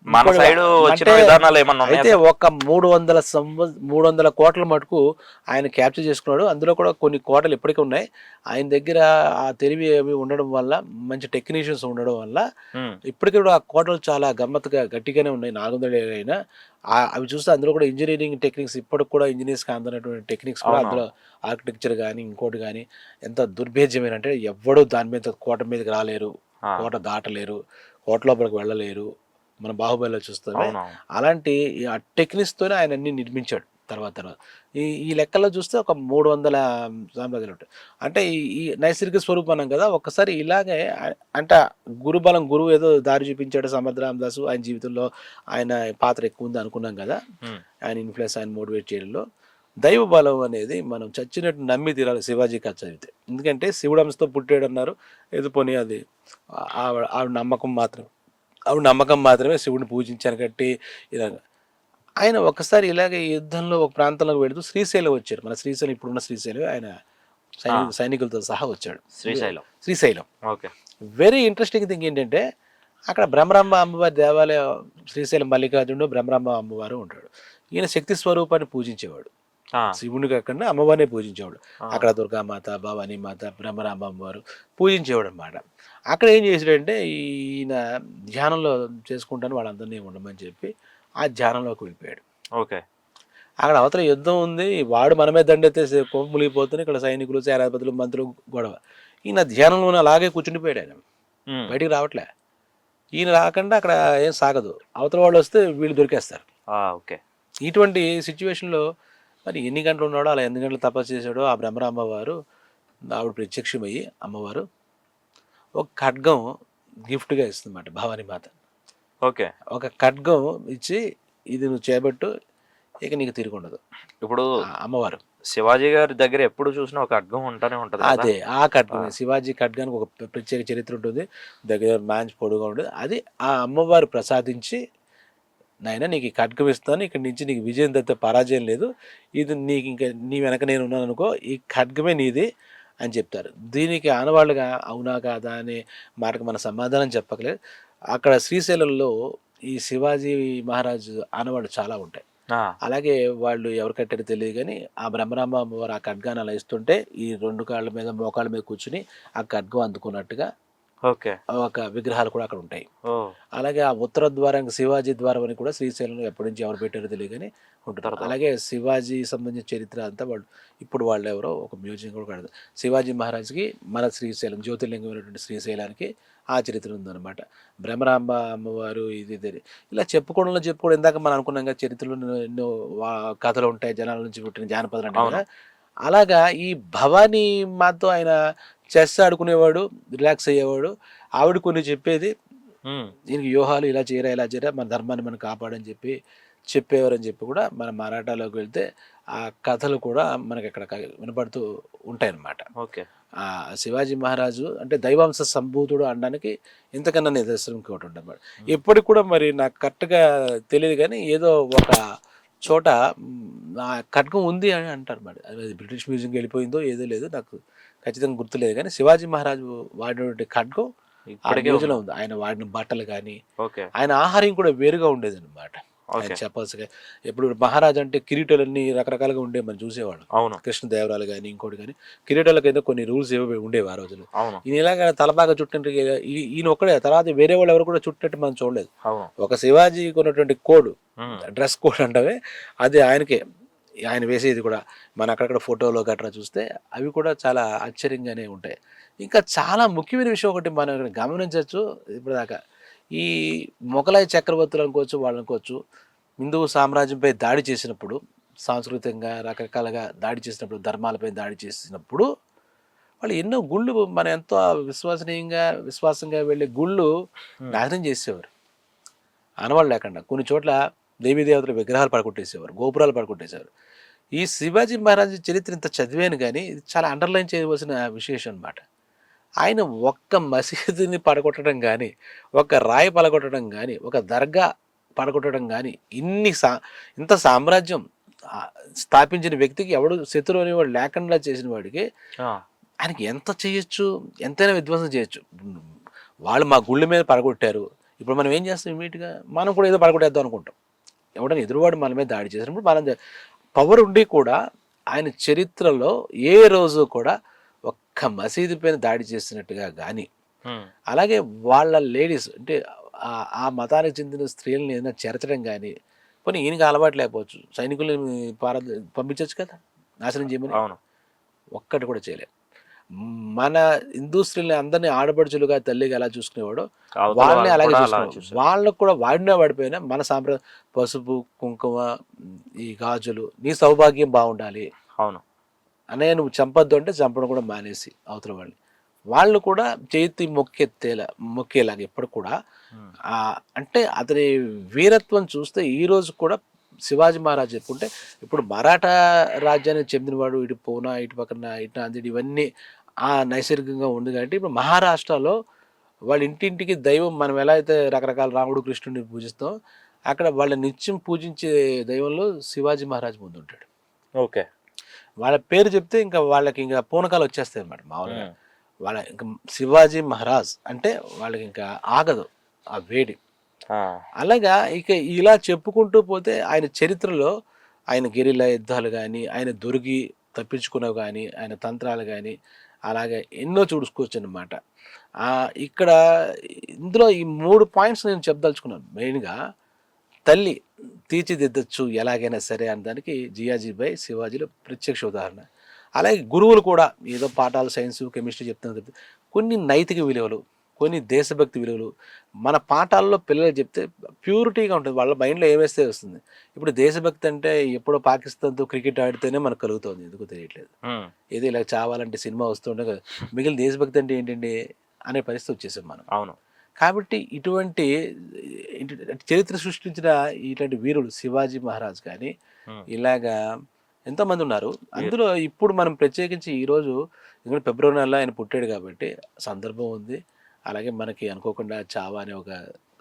మన సైడ్ వచ్చిన అంటే విధానాలు ఏమన్నా ఉన్నాయా అయితే సార్? ఒక 300 కోట్ల మటుకు ఆయన క్యాప్చర్ చేసుకున్నాడు. అందులో కూడా కొన్ని కోటలు ఇప్పటికీ ఉన్నాయి. ఆయన దగ్గర ఆ తెలివి అవి ఉండడం వల్ల, మంచి టెక్నీషియన్స్ ఉండడం వల్ల ఉమ్, ఇప్పటికీ కూడా ఆ కోటలు చాలా గమ్మత్తుగా గట్టిగానే ఉన్నాయి. 400 అయినా అవి చూస్తే అందులో కూడా ఇంజనీరింగ్ టెక్నిక్స్, ఇప్పటికి కూడా ఇంజనీర్స్కి అందనటువంటి టెక్నిక్స్ కూడా అవును. అందులో, ఆర్కిటెక్చర్ కానీ ఇంకోటి కానీ ఎంత దుర్భేద్యమైన అంటే ఎవ్వడూ దాని మీద కోట మీదకి రాలేరు, ఆ, కోట దాటలేరు, కోట లోపలికి వెళ్ళలేరు. మన బాహుబలిలో చూస్తామే అవునవును. అలాంటి ఆ టెక్నిక్స్తోనే ఆయన అన్ని నిర్మించాడు. తర్వాత ఈ ఈ లెక్కల్లో చూస్తే ఒక 300 సామ్రాజ్యాలు ఉంటాయి. అంటే ఈ నైసర్గిక స్వరూపం అన్నాం కదా, ఒక్కసారి ఇలాగే అంటే గురువు ఏదో దారి చూపించాడు సమర్థ రామదాసు, ఆయన జీవితంలో ఆయన పాత్ర ఎక్కువ ఉంది అనుకున్నాం కదా, ఉమ్, ఆయన ఇన్ఫ్లుయెన్స్, ఆయన మోటివేట్ చేయడంలో దైవ బలం అనేది మనం చచ్చినట్టు నమ్మి తీరాలి శివాజీ కథ చదివితే. ఎందుకంటే శివుడు అంశతో పుట్టాడు అన్నారు, ఏదో పోనీ అది ఆవిడ నమ్మకం మాత్రమే శివుడిని పూజించాను కట్టి ఇలా. ఆయన ఒకసారి ఇలాగే యుద్ధంలో ఒక ప్రాంతంలోకి వెళుతూ శ్రీశైలం వచ్చారు. మన శ్రీశైలం ఇప్పుడున్న శ్రీశైలం ఆయన సైనికులతో సహా వచ్చాడు. Srisailam okay. Very interesting thing ఏంటంటే అక్కడ బ్రహ్మరాంబ అమ్మవారి దేవాలయం, శ్రీశైలం మల్లికార్జునుడు బ్రహ్మరాంబ అమ్మవారు ఉంటాడు. ఈయన శక్తి స్వరూపాన్ని పూజించేవాడు, ఆ, శివుని కాకుండా అమ్మవారినే పూజించేవాడు. ఆ, అక్కడ దుర్గామాత, భవానీ మాత, బ్రహ్మరాంబ అమ్మవారు పూజించేవాడు అనమాట. అక్కడ ఏం చేసాడంటే ఈయన ధ్యానంలో చేసుకుంటాను వాళ్ళందరినీ ఉండమని చెప్పి ఆ ధ్యానంలోకి వెళ్ళిపోయాడు. ఓకే. అక్కడ అవతల యుద్ధం ఉంది, వాడు మనమే దండెత్తే మునిగిపోతుంది, ఇక్కడ సైనికులు, సేనాధిపతులు, మంత్రులు గొడవ. ఈయన ధ్యానంలోనే అలాగే కూర్చుండిపోయాడు. ఆయన ఉమ్, బయటికి రావట్లే. ఈయన రాకుండా అక్కడ ఏం సాగదు, అవతల వాళ్ళు వస్తే వీళ్ళు దొరికేస్తారు. ఆ, ఓకే. ఇటువంటి సిచ్యువేషన్లో మరి ఎన్ని గంటలు ఉన్నాడో, అలా ఎన్ని గంటలు తపస్సు చేశాడో ఆ బ్రహ్మరాంబవారు, ఆవిడ ప్రత్యక్షమయ్యి అమ్మవారు ఒక ఖడ్గం గిఫ్ట్గా ఇస్తుందన్నమాట భవానీ మాత. ఓకే. ఒక ఖడ్గం ఇచ్చి, ఇది నువ్వు చేపట్టు, ఇక నీకు తిరుగుండదు. ఇప్పుడు అమ్మవారు శివాజీ గారి దగ్గర ఎప్పుడు చూసినా ఒక ఖడ్గం ఉంటానే ఉంటది కదా? అదే ఆ ఖడ్గమే. శివాజీ ఖడ్గానికి ఒక ప్రత్యేక చరిత్ర ఉంటుంది, దగ్గర మ్యాచ్ పొడుగా ఉంటుంది. అది ఆ అమ్మవారు ప్రసాదించి, నాయన నీకు ఈ ఖడ్గం ఇస్తాను, ఇక్కడి నుంచి నీకు విజయం తప్పితే పరాజయం లేదు, ఇది నీకు ఇంకా నీ వెనక నేను ఉన్నాను అనుకో, ఈ ఖడ్గమే నీది అని చెప్తారు. దీనికి ఆనవాళ్ళుగా అవునా కాదా అనే మాటకు మన సమాధానం చెప్పకలేదు. అక్కడ శ్రీశైలంలో ఈ శివాజీ మహారాజు ఆనవాళ్ళు చాలా ఉంటాయి. అలాగే వాళ్ళు ఎవరు కట్టారో తెలియదు కానీ ఆ బ్రహ్మరాంబ అమ్మవారు ఆ ఖడ్గాన్ని అలా ఇస్తుంటే ఈ 2 కాళ్ళ మీద మోకాళ్ళ మీద కూర్చుని ఆ ఖడ్గం అందుకున్నట్టుగా ఓకే. ఒక విగ్రహాలు కూడా అక్కడ ఉంటాయి. ఓహ్! అలాగే ఆ ఉత్తర ద్వారం శివాజీ ద్వారం అని కూడా శ్రీశైలంలో ఎప్పటి నుంచి ఎవరు పెట్టారో తెలియదు కానీ ఉంటుంది. ఉత్తర ద్వారం. అలాగే శివాజీ సంబంధించిన చరిత్ర అంతా వాళ్ళు ఇప్పుడు వాళ్ళు ఎవరో ఒక మ్యూజియం కూడా కడతారు. శివాజీ మహారాజ్కి మన శ్రీశైలం జ్యోతిర్లింగమైనటువంటి శ్రీశైలానికి ఆ చరిత్ర ఉందన్నమాట. భ్రమరాంబ అమ్మవారు ఇది ఇలా చెప్పుకోవడం ఇందాక మనం అనుకున్నాం కదా చరిత్రలో ఎన్నో కథలు ఉంటాయి జనాల నుంచి పుట్టిన జానపదాలు అంటే కదా. అలాగా ఈ భవానీ మాతో ఆయన చెస్ ఆడుకునేవాడు, రిలాక్స్ అయ్యేవాడు. ఆవిడ కొన్ని చెప్పేది దీనికి వ్యూహాలు ఇలా చేయరా మన ధర్మాన్ని మనం కాపాడని చెప్పేవారని చెప్పి కూడా మన మరాఠాలోకి వెళ్తే ఆ కథలు కూడా మనకి అక్కడ వినపడుతూ ఉంటాయన్నమాట. ఓకే. శివాజీ మహారాజు అంటే దైవాంశ సంభూతుడు అనడానికి ఇంతకన్నా నిదర్శనం ఇంకోటి ఉండమాట. ఇప్పటికి కూడా మరి నాకు కరెక్ట్గా తెలియదు కానీ ఏదో ఒక చోట ఆ ఖడ్గం ఉంది అని అంటారు మరి. అది బ్రిటిష్ మ్యూజియంకి వెళ్ళిపోయిందో ఏదో లేదు నాకు ఖచ్చితంగా గుర్తులేదు కానీ శివాజీ మహారాజు వాడినటువంటి ఖడ్గం మ్యూజియంలో ఉంది. ఆయన వాడిన బట్టలు కానీ ఆయన ఆహారం కూడా వేరుగా ఉండేది అనమాట. ఆయన చెప్పాల్సిగా ఎప్పుడు మహారాజు అంటే కిరీటాలన్నీ రకరకాలుగా ఉండే మనం చూసేవాడు. కృష్ణదేవరాలు కానీ ఇంకోటి కానీ కిరీటాలకు అయితే కొన్ని రూల్స్ ఏవో ఉండేవి ఆ రోజులు. ఈయన ఇలాగ తలబాగా చుట్టినట్టు ఈయన ఒక్కడే, తర్వాత వేరే వాళ్ళు ఎవరు కూడా చుట్టినట్టు మనం చూడలేదు. ఒక శివాజీ కొన్నటువంటి కోడ్, డ్రెస్ కోడ్ అంటే అది ఆయనకే, ఆయన వేసేది కూడా మన అక్కడక్కడ ఫోటోలో గట్రా చూస్తే అవి కూడా చాలా ఆశ్చర్యంగానే ఉంటాయి. ఇంకా చాలా ముఖ్యమైన విషయం ఒకటి మనం ఇక్కడ గమనించవచ్చు. ఇప్పటిదాకా ఈ మొఘలాయి చక్రవర్తులు అనుకోవచ్చు, వాళ్ళు అనుకోవచ్చు, హిందూ సామ్రాజ్యంపై దాడి చేసినప్పుడు, సాంస్కృతికంగా రకరకాలుగా దాడి చేసినప్పుడు, ధర్మాలపై దాడి చేసినప్పుడు వాళ్ళు ఎన్నో గుళ్ళు మనం ఎంతో విశ్వాసంగా వెళ్ళే గుళ్ళు నాశనం చేసేవారు ఆనవాళ్ళు లేకుండా. కొన్ని చోట్ల దేవీదేవతల విగ్రహాలు పడగొట్టేసేవారు, గోపురాలు పడగొట్టేసేవారు. ఈ శివాజీ మహారాజ్ చరిత్ర ఇంత చదివాను కానీ ఇది చాలా అండర్లైన్ చేయవలసిన విశేషం అన్నమాట. ఆయన ఒక్క మసీదుని పడగొట్టడం కానీ, ఒక రాయి పడగొట్టడం కానీ, ఒక దర్గా పడగొట్టడం కానీ, ఇంత సామ్రాజ్యం స్థాపించిన వ్యక్తికి ఎవడు శత్రువు అనేవాడు లేకుండా చేసిన వాడికి ఆయనకి ఎంత చేయొచ్చు, ఎంతైనా విధ్వంసం చేయొచ్చు. వాళ్ళు మా గుళ్ళ మీద పడగొట్టారు, ఇప్పుడు మనం ఏం చేస్తాం ఇమీడియట్గా మనం కూడా ఏదో పడగొట్టేద్దాం అనుకుంటాం. ఎవడైనా ఎదురువాడు మన మీద దాడి చేసినప్పుడు మనం పవర్ ఉండి కూడా ఆయన చరిత్రలో ఏ రోజు కూడా ఒక్క మసీదు పైన దాడి చేసినట్టుగా కానీ, అలాగే వాళ్ళ లేడీస్ అంటే ఆ మతానికి చెందిన స్త్రీలను ఏదైనా చేర్చడం కానీ, పోనీ ఈయనకి అలవాటు లేకపోవచ్చు, సైనికులను పంపించవచ్చు కదా నాశనం చేయమని, ఒక్కటి కూడా చేయలేదు. మన హిందూ స్త్రీలని అందరినీ ఆడపడుచులుగా తల్లిగా ఎలా చూసుకునేవాడో వాళ్ళని అలాగే చూసుకునేవాడు. వాళ్ళకు కూడా వాడినా వాడిపోయినా మన సాంప్రదాయం పసుపు కుంకుమ ఈ గాజులు, నీ సౌభాగ్యం బాగుండాలి, అన్నయ్య నువ్వు చంపొద్దు అంటే చంపడం కూడా మానేసి అవతల వాళ్ళు కూడా చేతి మొక్కేలాగా ఎప్పుడు కూడా అంటే అతని వీరత్వం చూస్తే ఈ రోజు కూడా శివాజీ మహారాజ్ చెప్పుకుంటే ఇప్పుడు మరాఠా రాజ్యానికి చెందినవాడు, ఇటు పూనా, ఇటు పక్కన ఇటు నాందేడ్, ఇవన్నీ నైసర్గికంగా ఉంది కాబట్టి ఇప్పుడు మహారాష్ట్రలో వాళ్ళ ఇంటింటికి దైవం మనం ఎలా అయితే రకరకాల రాముడు కృష్ణుడిని పూజిస్తాం, అక్కడ వాళ్ళ నిత్యం పూజించే దైవంలో శివాజీ మహారాజ్ ముందు ఉంటాడు. ఓకే. వాళ్ళ పేరు చెప్తే ఇంకా వాళ్ళకి ఇంకా పూనకాలు వచ్చేస్తాయి అన్నమాట. మామూలుగా వాళ్ళ ఇంకా శివాజీ మహారాజ్ అంటే వాళ్ళకి ఇంకా ఆగదు ఆ వేడి. అలాగా ఇక ఇలా చెప్పుకుంటూ పోతే ఆయన చరిత్రలో ఆయన గెరిల్లా యుద్ధాలు కానీ, ఆయన దొరికి తప్పించుకున్నవి కానీ, ఆయన తంత్రాలు కానీ అలాగే ఎన్నో చూసుకోవచ్చు అన్నమాట. ఇక్కడ ఇందులో ఈ 3 పాయింట్స్ నేను చెప్పదలుచుకున్నాను. మెయిన్గా తల్లి తీర్చిదిద్దచ్చు ఎలాగైనా సరే అనడానికి జియాజీబాయ్ శివాజీలో ప్రత్యక్ష ఉదాహరణ. అలాగే గురువులు కూడా ఏదో పాఠాలు సైన్స్ కెమిస్ట్రీ చెప్తున్నారు, కొన్ని నైతిక విలువలు, కొన్ని దేశభక్తి విలువలు మన పాఠాల్లో పిల్లలు చెప్తే ప్యూరిటీగా ఉంటుంది. వాళ్ళ మైండ్లో ఏమేస్తే వస్తుంది. ఇప్పుడు దేశభక్తి అంటే ఎప్పుడో పాకిస్తాన్తో క్రికెట్ ఆడితేనే మనకు కలుగుతుంది, ఎందుకో తెలియట్లేదు. ఏదో ఇలా చావాలంటే సినిమా వస్తుండే కదా, మిగిలిన దేశభక్తి అంటే ఏంటండి అనే పరిస్థితి వచ్చేసాం మనం. అవును. కాబట్టి ఇటువంటి చరిత్ర సృష్టించిన ఇట్లాంటి వీరుడు శివాజీ మహారాజ్ కానీ ఇలాగా ఎంతోమంది ఉన్నారు. అందులో ఇప్పుడు మనం ప్రత్యేకించి ఈరోజు ఎందుకంటే ఫిబ్రవరి నెలలో ఆయన పుట్టాడు కాబట్టి సందర్భం ఉంది. అలాగే మనకి అనుకోకుండా చావా అనే ఒక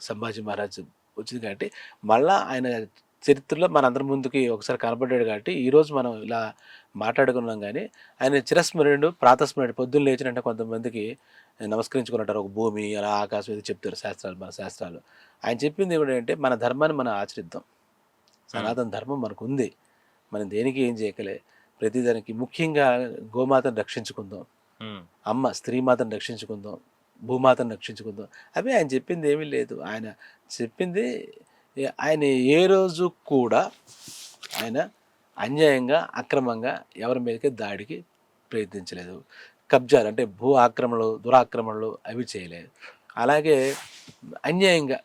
సంభాజీ మహారాజ్ వచ్చింది కాబట్టి మళ్ళీ ఆయన చరిత్రలో మన అందరి ముందుకి ఒకసారి కనబడ్డాడు కాబట్టి ఈరోజు మనం ఇలా మాట్లాడుకున్నాం. కానీ ఆయన చిరస్మరణుడు, ప్రాతస్మరణుడు. పొద్దున్న లేచినంటే కొంతమందికి నమస్కరించుకున్నట్టారు, ఒక భూమి అలా ఆకాశం ఏదో చెప్తారు శాస్త్రాలు, మన శాస్త్రాలు. ఆయన చెప్పింది ఏమిటంటే మన ధర్మాన్ని మనం ఆచరిద్దాం, సనాతన ధర్మం మనకు ఉంది. మనం దేనికి ఏం చేయకలే. ప్రతిదానికి ముఖ్యంగా గోమాతను రక్షించుకుందాం, అమ్మ స్త్రీమాతను రక్షించుకుందాం, భూమాతను రక్షించుకుందాం. అవి ఆయన చెప్పింది ఏమీ లేదు. ఆయన చెప్పింది ఆయన ఏ రోజు కూడా ఆయన అన్యాయంగా అక్రమంగా ఎవరి మీదకి దాడికి ప్రయత్నించలేదు. కబ్జాలు అంటే భూ ఆక్రమణలు, దురాక్రమణలు అవి చేయలేదు. అలాగే అన్యాయంగా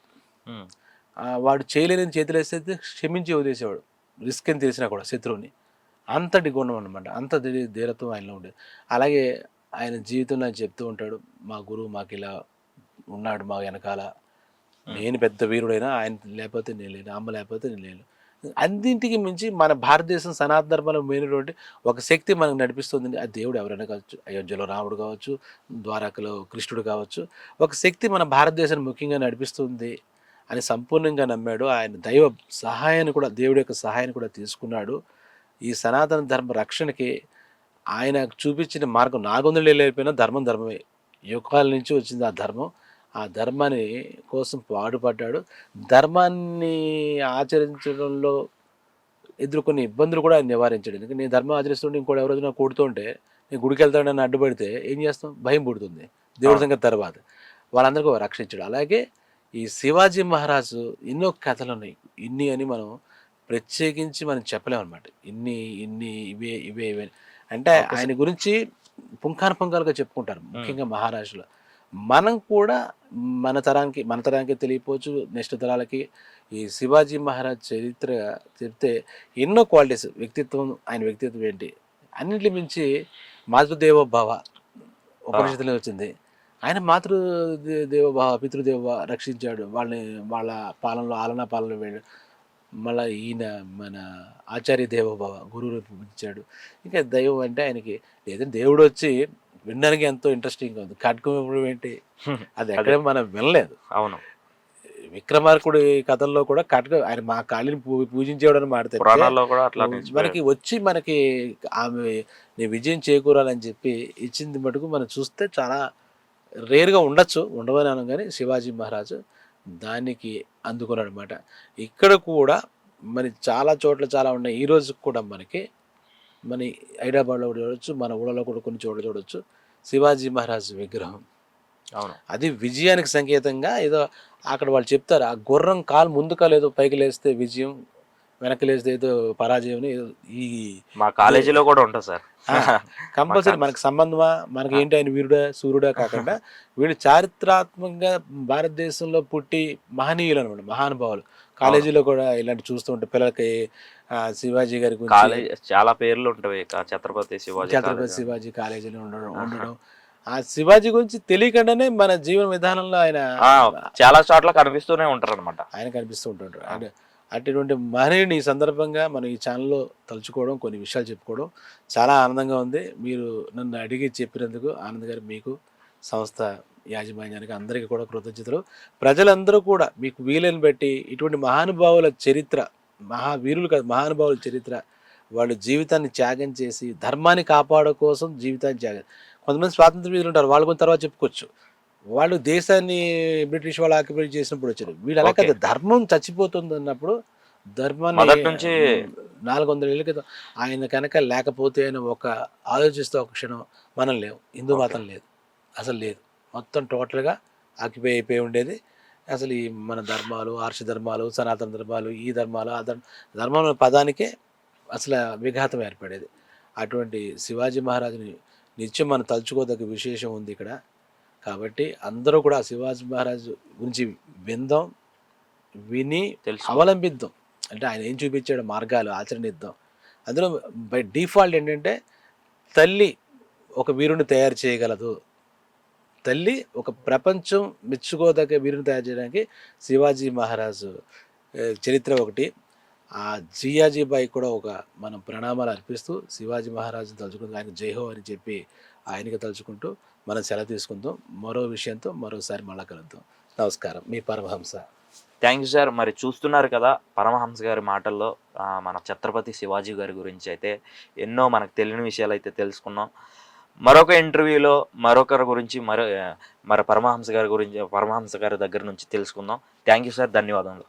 వాడు చేయలేని చేతులు వేస్తే క్షమించి వదిలేసేవాడు, రిస్క్ అని తెలిసినా కూడా శత్రువుని. అంతటి గుణం అనమాట, అంత ధీరత్వం ఆయనలో ఉండేది. అలాగే ఆయన జీవితంలో ఆయన చెప్తూ ఉంటాడు, మా గురువు మాకు ఇలా ఉన్నాడు మా వెనకాల, నేను పెద్ద వీరుడైనా ఆయన లేకపోతే నేను లేను, అమ్మ లేకపోతే నేను లేను. అన్నింటికి మించి మన భారతదేశం సనాతన ధర్మంలో మెయినటువంటి ఒక శక్తి మనకు నడిపిస్తుంది. ఆ దేవుడు ఎవరైనా కావచ్చు, అయోధ్యలో రాముడు కావచ్చు, ద్వారకలో కృష్ణుడు కావచ్చు, ఒక శక్తి మన భారతదేశాన్ని ముఖ్యంగా నడిపిస్తుంది అని సంపూర్ణంగా నమ్మాడు. ఆయన దైవ సహాయాన్ని కూడా, దేవుడి యొక్క సహాయాన్ని కూడా తీసుకున్నాడు. ఈ సనాతన ధర్మ రక్షణకి ఆయన చూపించిన మార్గం 400 ఏళ్ళు అయిపోయినా ధర్మం ధర్మమే, యుగాల నుంచి వచ్చింది ఆ ధర్మం. ఆ ధర్మాన్ని కోసం పాటుపడ్డాడు. ధర్మాన్ని ఆచరించడంలో ఎదుర్కొనే ఇబ్బందులు కూడా ఆయన నివారించాడు. ఎందుకంటే నేను ధర్మం ఆచరిస్తుంటే ఇంకోటి ఎవరోజు నాకు కొడుతుంటే, నేను గుడికి వెళ్తాడని అడ్డుపడితే ఏం చేస్తాం, భయం పుడుతుంది. దేవుడి సంగతి తర్వాత వాళ్ళందరికీ రక్షించాడు. అలాగే ఈ శివాజీ మహారాజు ఎన్నో కథలు ఉన్నాయి. ఇన్ని అని మనం ప్రత్యేకించి మనం చెప్పలేము అనమాట. ఇన్ని ఇవే ఇవే ఇవే అంటే ఆయన గురించి పుంఖానుపుంఖాలుగా చెప్పుకుంటారు, ముఖ్యంగా మహారాష్ట్రలో. మనం కూడా మన తరానికి తెలియపోవచ్చు, నెక్స్ట్ తరాలకి ఈ శివాజీ మహారాజ్ చరిత్ర చెప్తే ఎన్నో క్వాలిటీస్, ఆయన వ్యక్తిత్వం ఏంటి, అన్నింటి మించి మాతృదేవోభవ ఉపనిషత్తులో వచ్చింది. ఆయన దేవోభవ, పితృదేవ రక్షించాడు వాళ్ళని, వాళ్ళ పాలనలో ఆలనా పాలన వేడు. మళ్ళీ ఈయన మన ఆచార్య దేవోభవ గురువు ఇచ్చాడు. ఇంకా దైవం అంటే ఆయనకి లేదంటే దేవుడు వచ్చి వినడానికి ఎంతో ఇంట్రెస్టింగ్గా ఉంది. ఖడ్గం ఏంటి, అది ఎక్కడ మనం వినలేదు. అవును, విక్రమార్కుడి కథల్లో కూడా ఖడ్గం ఆయన మా కాళీని పూజించేవాడని మాట్లాడితే మనకి ఆమె నీ విజయం చేకూరాలని చెప్పి ఇచ్చింది మటుకు మనం చూస్తే చాలా రేర్గా ఉండవని అనం. కానీ శివాజీ మహారాజు దానికి అందుకున్నాడు అనమాట. ఇక్కడ కూడా మరి చాలా చోట్ల చాలా ఉన్నాయి. ఈ రోజు కూడా మనకి మన హైదరాబాద్లో కూడా చూడవచ్చు, మన ఊళ్ళలో కూడా కొన్ని చోట్ల చూడవచ్చు శివాజీ మహారాజ్ విగ్రహం. అవును, అది విజయానికి సంకేతంగా. ఏదో అక్కడ వాళ్ళు చెప్తారు, ఆ గుర్రం కాలు ముందు కాలు ఏదో పైకి లేస్తే విజయం, వెనక్కి లేస్తే ఏదో పరాజయం. ఈ మా కాలేజీలో కూడా ఉంటుంది సార్. కంపల్సరీ మనకు సంబంధమా, మనకి ఏంటి, ఆయన వీరుడా సూర్యుడా కాకుండా వీళ్ళు చారిత్రాత్మకంగా భారతదేశంలో పుట్టి మహనీయులు అనమాట, మహానుభావులు. కాలేజీలో కూడా ఇలాంటి చూస్తూ ఉంటాయి పిల్లలకి. శివాజీ గారి గురించి చాలా పేర్లు ఉంటాయి. ఛత్రపతి శివాజీ కాలేజీలో ఉండడం ఆ శివాజీ గురించి తెలియకుండానే మన జీవన విధానంలో ఆయన చాలా చోట్ల కనిపిస్తూనే ఉంటారు అనమాట. ఆయన కనిపిస్తూ ఉంటుంటారు. అటువంటి మహనీయుని ఈ సందర్భంగా మనం ఈ ఛానల్లో తలుచుకోవడం, కొన్ని విషయాలు చెప్పుకోవడం చాలా ఆనందంగా ఉంది. మీరు నన్ను అడిగి చెప్పినందుకు ఆనంద్ గారు, మీకు, సంస్థ యాజమాన్యానికి అందరికీ కూడా కృతజ్ఞతలు. ప్రజలందరూ కూడా మీకు వీలుని బట్టి ఇటువంటి మహానుభావుల చరిత్ర, మహావీరులు కాదు మహానుభావుల చరిత్ర, వాళ్ళు జీవితాన్ని త్యాగం చేసి ధర్మాన్ని కాపాడడం కోసం జీవితాన్ని త్యాగం. కొంతమంది స్వాతంత్ర వీరులు ఉంటారు, వాళ్ళు కొంత తర్వాత చెప్పుకోవచ్చు. వాళ్ళు దేశాన్ని బ్రిటిష్ వాళ్ళు ఆక్యుపై చేసినప్పుడు వచ్చారు. వీళ్ళు అలా కదా, ధర్మం చచ్చిపోతుంది అన్నప్పుడు ధర్మాన్ని 400 ఏళ్ళ క్రితం ఆయన కనుక లేకపోతే అని ఒక ఆలోచిస్తే ఒక క్షణం మనం లేవు, హిందూ మతం లేదు, అసలు లేదు, మొత్తం టోటల్గా ఆక్యుపై అయిపోయి ఉండేది. అసలు ఈ మన ధర్మాలు, ఆర్ష ధర్మాలు, సనాతన ధర్మాలు, ఈ ధర్మాలు ఆ ధర్మం పదానికే అసలు విఘాతం ఏర్పడేది. అటువంటి శివాజీ మహారాజుని నిత్యం మనం తలుచుకోదగ్గ విశేషం ఉంది ఇక్కడ. కాబట్టి అందరూ కూడా శివాజీ మహారాజు గురించి విందాం, విని అవలంబిద్దాం. అంటే ఆయన ఏం చూపించాడు మార్గాలు ఆచరణిద్దాం. అందులో బై డిఫాల్ట్ ఏంటంటే తల్లి ఒక వీరుని తయారు చేయగలదు, తల్లి ఒక ప్రపంచం మెచ్చుకోదగ్గ వీరుని తయారు చేయడానికి శివాజీ మహారాజు చరిత్ర ఒకటి. ఆ జియాజీబాయి కూడా ఒక మనం ప్రణామాలు అర్పిస్తూ శివాజీ మహారాజుని తలుచుకుంటూ ఆయన జైహో అని చెప్పి ఆయనకి తలుచుకుంటూ మనం సెలవు తీసుకుందాం. మరో విషయంతో మరోసారి మళ్ళా కలుద్దాం. నమస్కారం, మీ పరమహంస. Thank you sir. మరి చూస్తున్నారు కదా పరమహంస గారి మాటల్లో మన ఛత్రపతి శివాజీ గారి గురించి అయితే ఎన్నో మనకు తెలియని విషయాలు అయితే తెలుసుకున్నాం. మరొక ఇంటర్వ్యూలో మరొకరి గురించి పరమహంస గారి దగ్గర నుంచి తెలుసుకుందాం. Thank you sir. ధన్యవాదాలు.